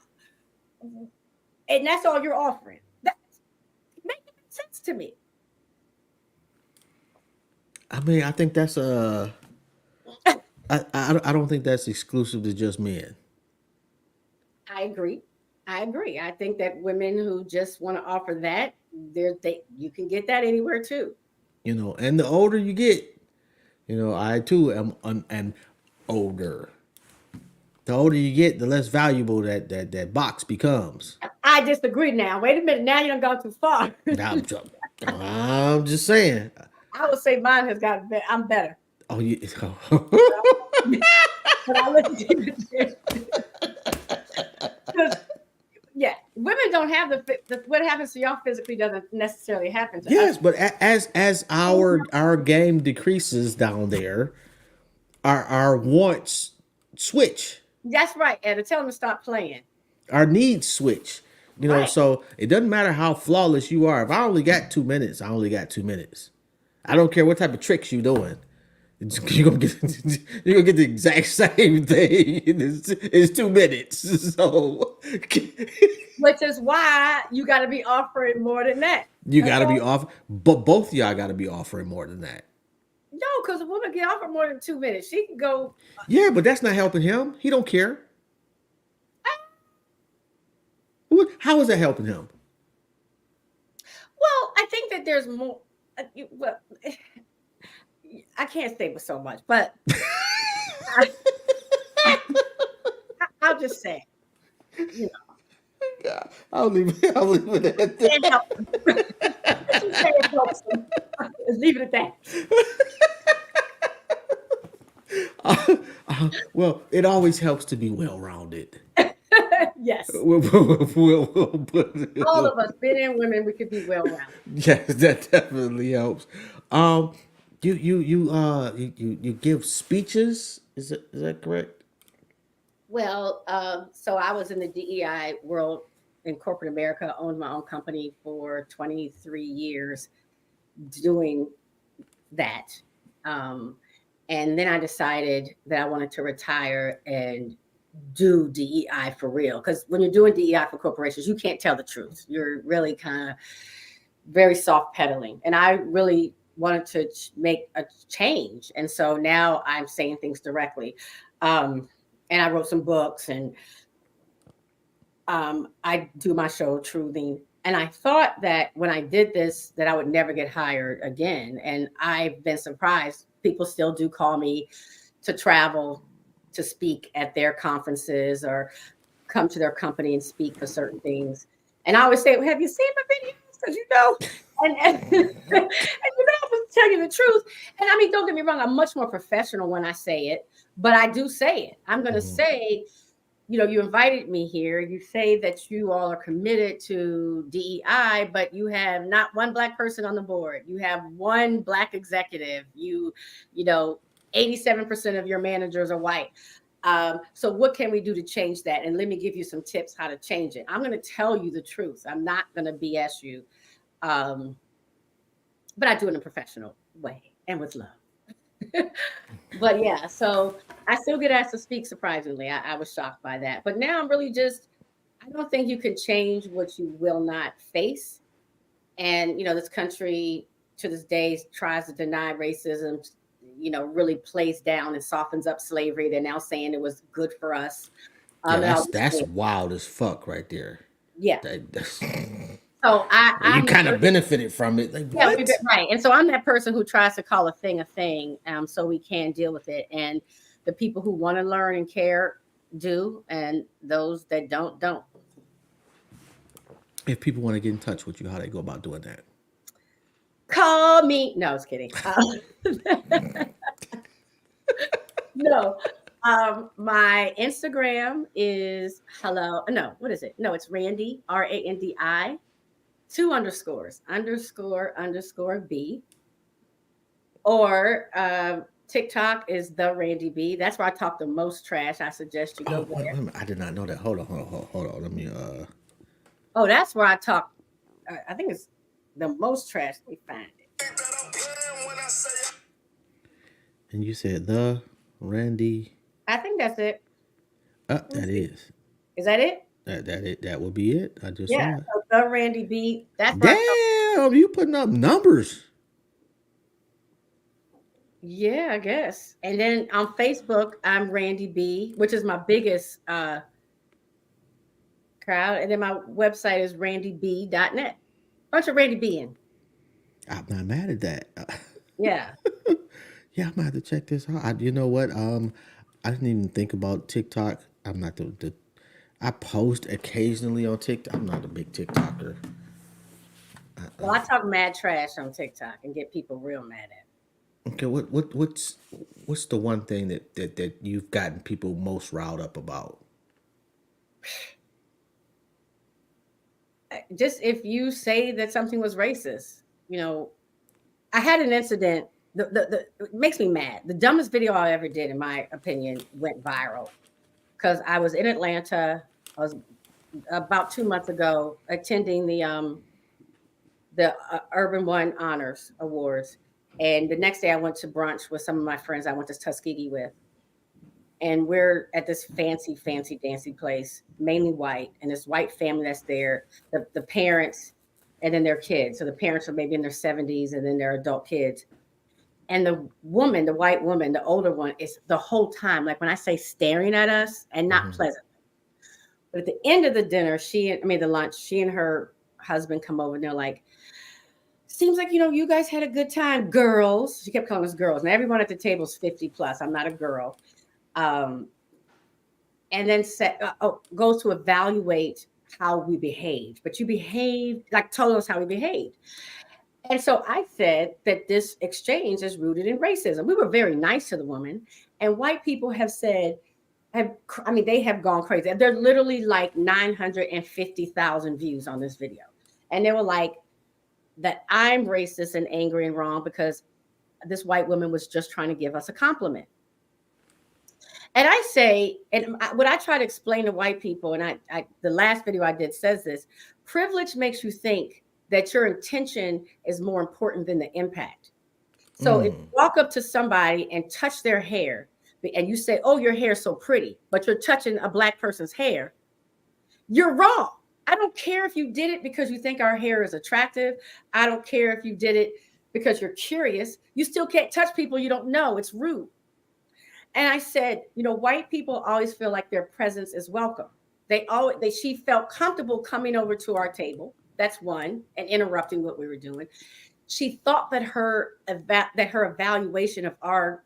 And that's all you're offering. sense to me. I mean, I think that's I don't think that's exclusive to just men. I agree. I agree. I think that women who just want to offer that, you can get that anywhere too. And the older you get, I too am older. The older you get, the less valuable that box becomes. I disagree now. Wait a minute. Now you don't go too far. I'm, ju- I'm just saying. I would say mine has gotten better. I'm better. Oh, you. But I look at you. 'Cause, yeah, women don't have the what happens to y'all physically doesn't necessarily happen to Yes, us. but as our game decreases down there, our wants switch, That's right. And to tell them to stop playing. our needs switch. Right. So it doesn't matter how flawless you are. If I only got 2 minutes, I only got 2 minutes. I don't care what type of tricks you're doing. You're gonna get the exact same thing. It's 2 minutes. So Which is why you got to be offering more than that. you gotta Okay? be off, but both of y'all gotta be offering more than that. No, because a woman can offer more than 2 minutes. She can go. Yeah, but that's not helping him. He don't care. How is that helping him? Well, I think that there's more. Well, I can't say with so much, but I'll just say, you know, Yeah, I'll leave it at that. can't help him. Just say it helps him. Just leave it at that. Well, it always helps to be well-rounded. Yes. We'll All of us, men and women, we could be well rounded. yes, that definitely helps. You give speeches. Is that correct? Well, so I was in the DEI world in corporate America, owned my own company for 23 years doing that. And then I decided that I wanted to retire and do DEI for real. Because when you're doing DEI for corporations, you can't tell the truth. You're really kind of very soft pedaling. And I really wanted to make a change. And so now I'm saying things directly. And I wrote some books and I do my show, Truthing. And I thought that when I did this, that I would never get hired again. And I've been surprised. People still do call me to travel to speak at their conferences or come to their company and speak for certain things. And I always say, well, have you seen my videos? Because and you know, I'm gonna tell you the truth. And I mean, don't get me wrong, I'm much more professional when I say it, but I do say it. I'm gonna say, you invited me here. You say that you all are committed to DEI, but you have not one Black person on the board. You have one Black executive. You know, 87% of your managers are white. So what can we do to change that? And let me give you some tips how to change it. I'm going to tell you the truth. I'm not going to BS you. But I do it in a professional way and with love. But yeah, so I still get asked to speak, surprisingly. I was shocked by that. But now I'm really I don't think you can change what you will not face. And, this country to this day tries to deny racism, really plays down and softens up slavery. They're now saying it was good for us. Yeah, that's wild as fuck right there. Yeah. That's, So you kind of benefited from it. Like, yeah, what? right. And so I'm that person who tries to call a thing, so we can deal with it. And the people who want to learn and care do, and those that don't. If people want to get in touch with you, how they go about doing that? Call me. No, I was kidding. No. My Instagram is hello. No, what is it? No, it's Randi, Randi, 2 underscores, __ B. Or TikTok is the Randi B. That's where I talk the most trash. I suggest you go there. I did not know that. Hold on. Let me Oh, that's where I talk. I think it's the most trash we find it. And you said the Randi. I think that's it. That is. Is that it? That would be it. I just Yeah. saw it. So the Randi B. That's Damn, Damn, you putting up numbers. Yeah, I guess. And then on Facebook, I'm Randy B, which is my biggest crowd. And then my website is randyb.net. Bunch of Randy B in. I'm not mad at that. Yeah. Yeah, I'm gonna have to check this out. You know what? I didn't even think about TikTok. I'm not the I post occasionally on TikTok. I'm not a big TikToker. Well, I talk mad trash on TikTok and get people real mad at. Okay, what's the one thing that you've gotten people most riled up about? Just if you say that something was racist, I had an incident. It makes me mad. The dumbest video I ever did, in my opinion, went viral because I was in Atlanta. I was about 2 months ago attending the Urban One Honors Awards, and the next day I went to brunch with some of my friends I went to Tuskegee with, and we're at this fancy dancy place, mainly white, and this white family that's there, the parents, and then their kids. So the parents are maybe in their 70s, and then their adult kids. And the woman, the white woman, the older one, is the whole time, like when I say staring at us and not pleasant. But at the end of the dinner, the lunch, she and her husband come over and they're like, seems like, you guys had a good time, girls. She kept calling us girls. And everyone at the table is 50 plus. I'm not a girl. And then goes to evaluate how we behaved. But you behaved, like told us how we behaved. And so I said that this exchange is rooted in racism. We were very nice to the woman. And white people have said, they have gone crazy. They're literally like 950,000 views on this video. And they were like, that I'm racist and angry and wrong because this white woman was just trying to give us a compliment. And I say, what I try to explain to white people, and I the last video I did says this, privilege makes you think that your intention is more important than the impact. So if you walk up to somebody and touch their hair, and you say, oh, your hair's so pretty, but you're touching a black person's hair, you're wrong. I don't care if you did it because you think our hair is attractive. I don't care if you did it because you're curious. You still can't touch people you don't know. It's rude. And I said, white people always feel like their presence is welcome. She felt comfortable coming over to our table. That's one, and interrupting what we were doing. She thought that her evaluation of our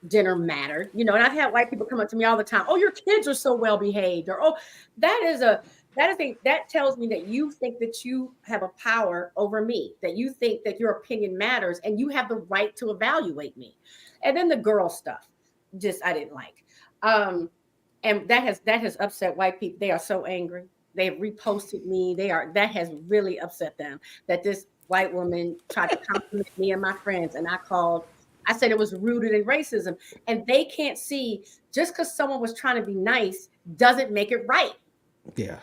dinner mattered, and I've had white people come up to me all the time. Oh, your kids are so well behaved, or oh, that tells me that you think that you have a power over me, that you think that your opinion matters, and you have the right to evaluate me. And then the girl stuff, I didn't like, and that has upset white people. They are so angry. They have reposted me. That has really upset them that this white woman tried to compliment me and my friends, and I said it was rooted in racism, and they can't see just because someone was trying to be nice doesn't make it right. Yeah.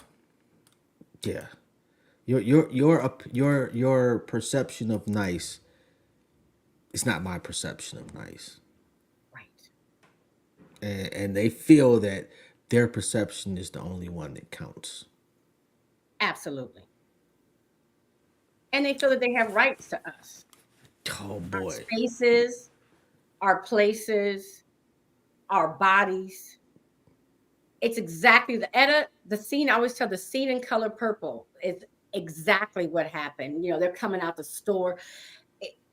Your perception of nice is not my perception of nice. Right. And they feel that their perception is the only one that counts. Absolutely. And they feel that they have rights to us. Oh boy. Our spaces, our places, our bodies. It's exactly the scene. I always tell the scene in Color Purple is exactly what happened. They're coming out the store.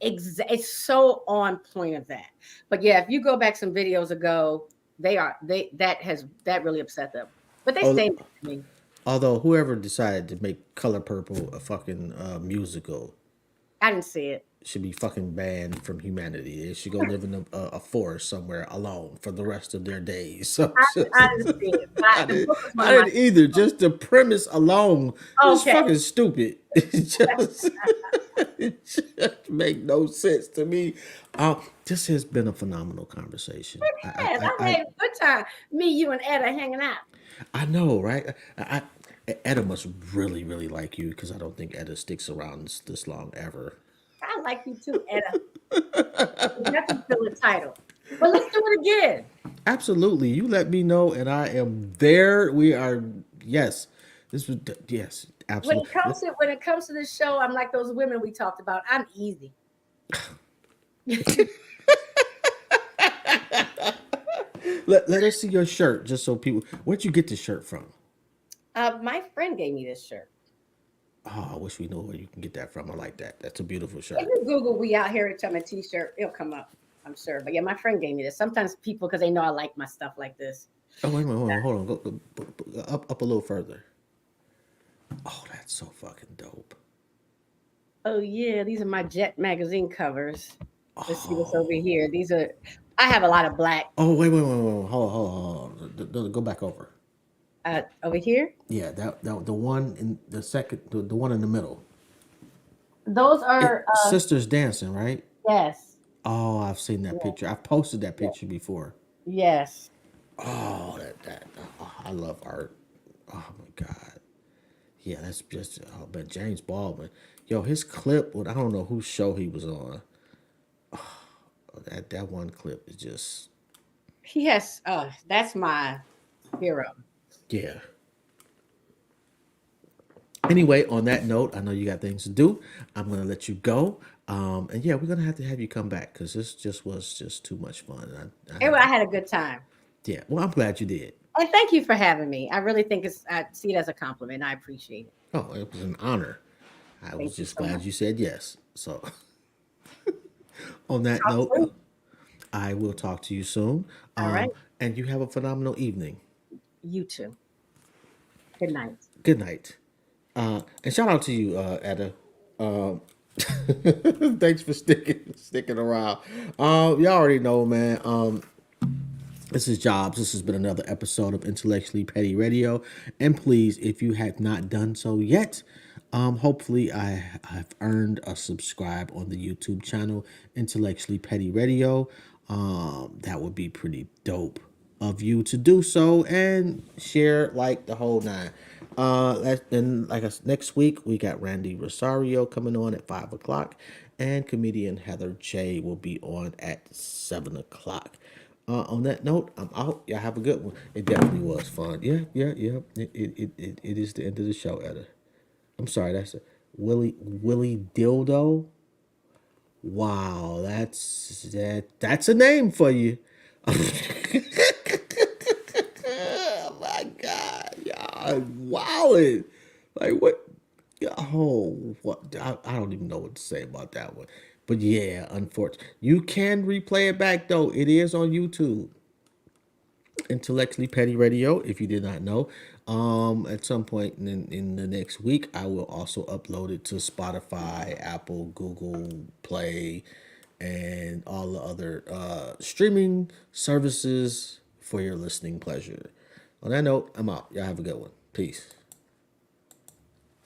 It's so on point of that. But yeah, if you go back some videos ago, that really upset them. But they stayed with me. Although whoever decided to make Color Purple a fucking musical, I didn't see it. Should be fucking banned from humanity. They should go live in a forest somewhere alone for the rest of their days. So, I didn't see it. I didn't either. Just the premise alone is fucking stupid. It just make no sense to me. This has been a phenomenal conversation. It has. I had a good time. Me, you, and Etta hanging out. I know, right? Etta must really, really like you because I don't think Etta sticks around this long ever. I like you too, Etta. You have to fill the title. But let's do it again. Absolutely. You let me know and I am there. We are, yes. Yes. Absolutely. When it comes to this show, I'm like those women we talked about. I'm easy. Let us see your shirt, just so people. Where'd you get this shirt from? My friend gave me this shirt. Oh, I wish we knew where you can get that from. I like that. That's a beautiful If shirt. you Google "We Out Here" at a T-shirt, it'll come up. I'm sure. But yeah, my friend gave me this. Sometimes people, because they know I like my stuff like this. Oh, wait a minute, hold on. Go up a little further. Oh, that's so fucking dope. Oh yeah, these are my Jet magazine covers. Let's see what's over Oh, here. These are. I have a lot of black. oh, wait. Hold on. Go back over. Over here. Yeah, that the one in the second, the one in the middle. Those are Sisters dancing, right? yes, Oh, I've seen that yes, picture. I've posted that yes, picture before. yes. Oh, oh, I love art. Oh my god. Yeah, that's just but James Baldwin. Yo, his clip, I don't know whose show he was on. That one clip is just He has. That's my hero. yeah. Anyway, on that note, I know you got things to do. I'm gonna let you go. And yeah, we're gonna have you come back because this just was just too much fun. I have Anyway, to, I had a good time. yeah. Well, I'm glad you did. And thank you for having me. I really think I see it as a compliment. I appreciate it. Oh, it was an honor. I was Thank you just so much. glad you said yes. So, on that Talk note, soon. I will talk to you soon. All right. And you have a phenomenal evening. You too. Good night. Good night. And shout out to you, Etta. Um, thanks for sticking around. Y'all already know, man. This is Jobs. This has been another episode of Intellectually Petty Radio. And please, if you have not done so yet, hopefully I've earned a subscribe on the YouTube channel, Intellectually Petty Radio. That would be pretty dope of you to do so and share like the whole nine. And like next week we got Randy Rosario coming on at 5 o'clock, and comedian Heather J will be on at 7 o'clock. On that note, I'm out. Y'all have a good one. It definitely was fun. Yeah. It is the end of the show, Etta. I'm sorry, that's a Willie Dildo. Wow, that's a name for you. Oh my god, y'all wildin'. Like what? Oh, what? I don't even know what to say about that one. But yeah, unfortunately, you can replay it back though. It is on YouTube. Intellectually Petty Radio, if you did not know. At some point in the next week, I will also upload it to Spotify, Apple, Google Play, and all the other streaming services for your listening pleasure. On that note, I'm out. Y'all have a good one. Peace.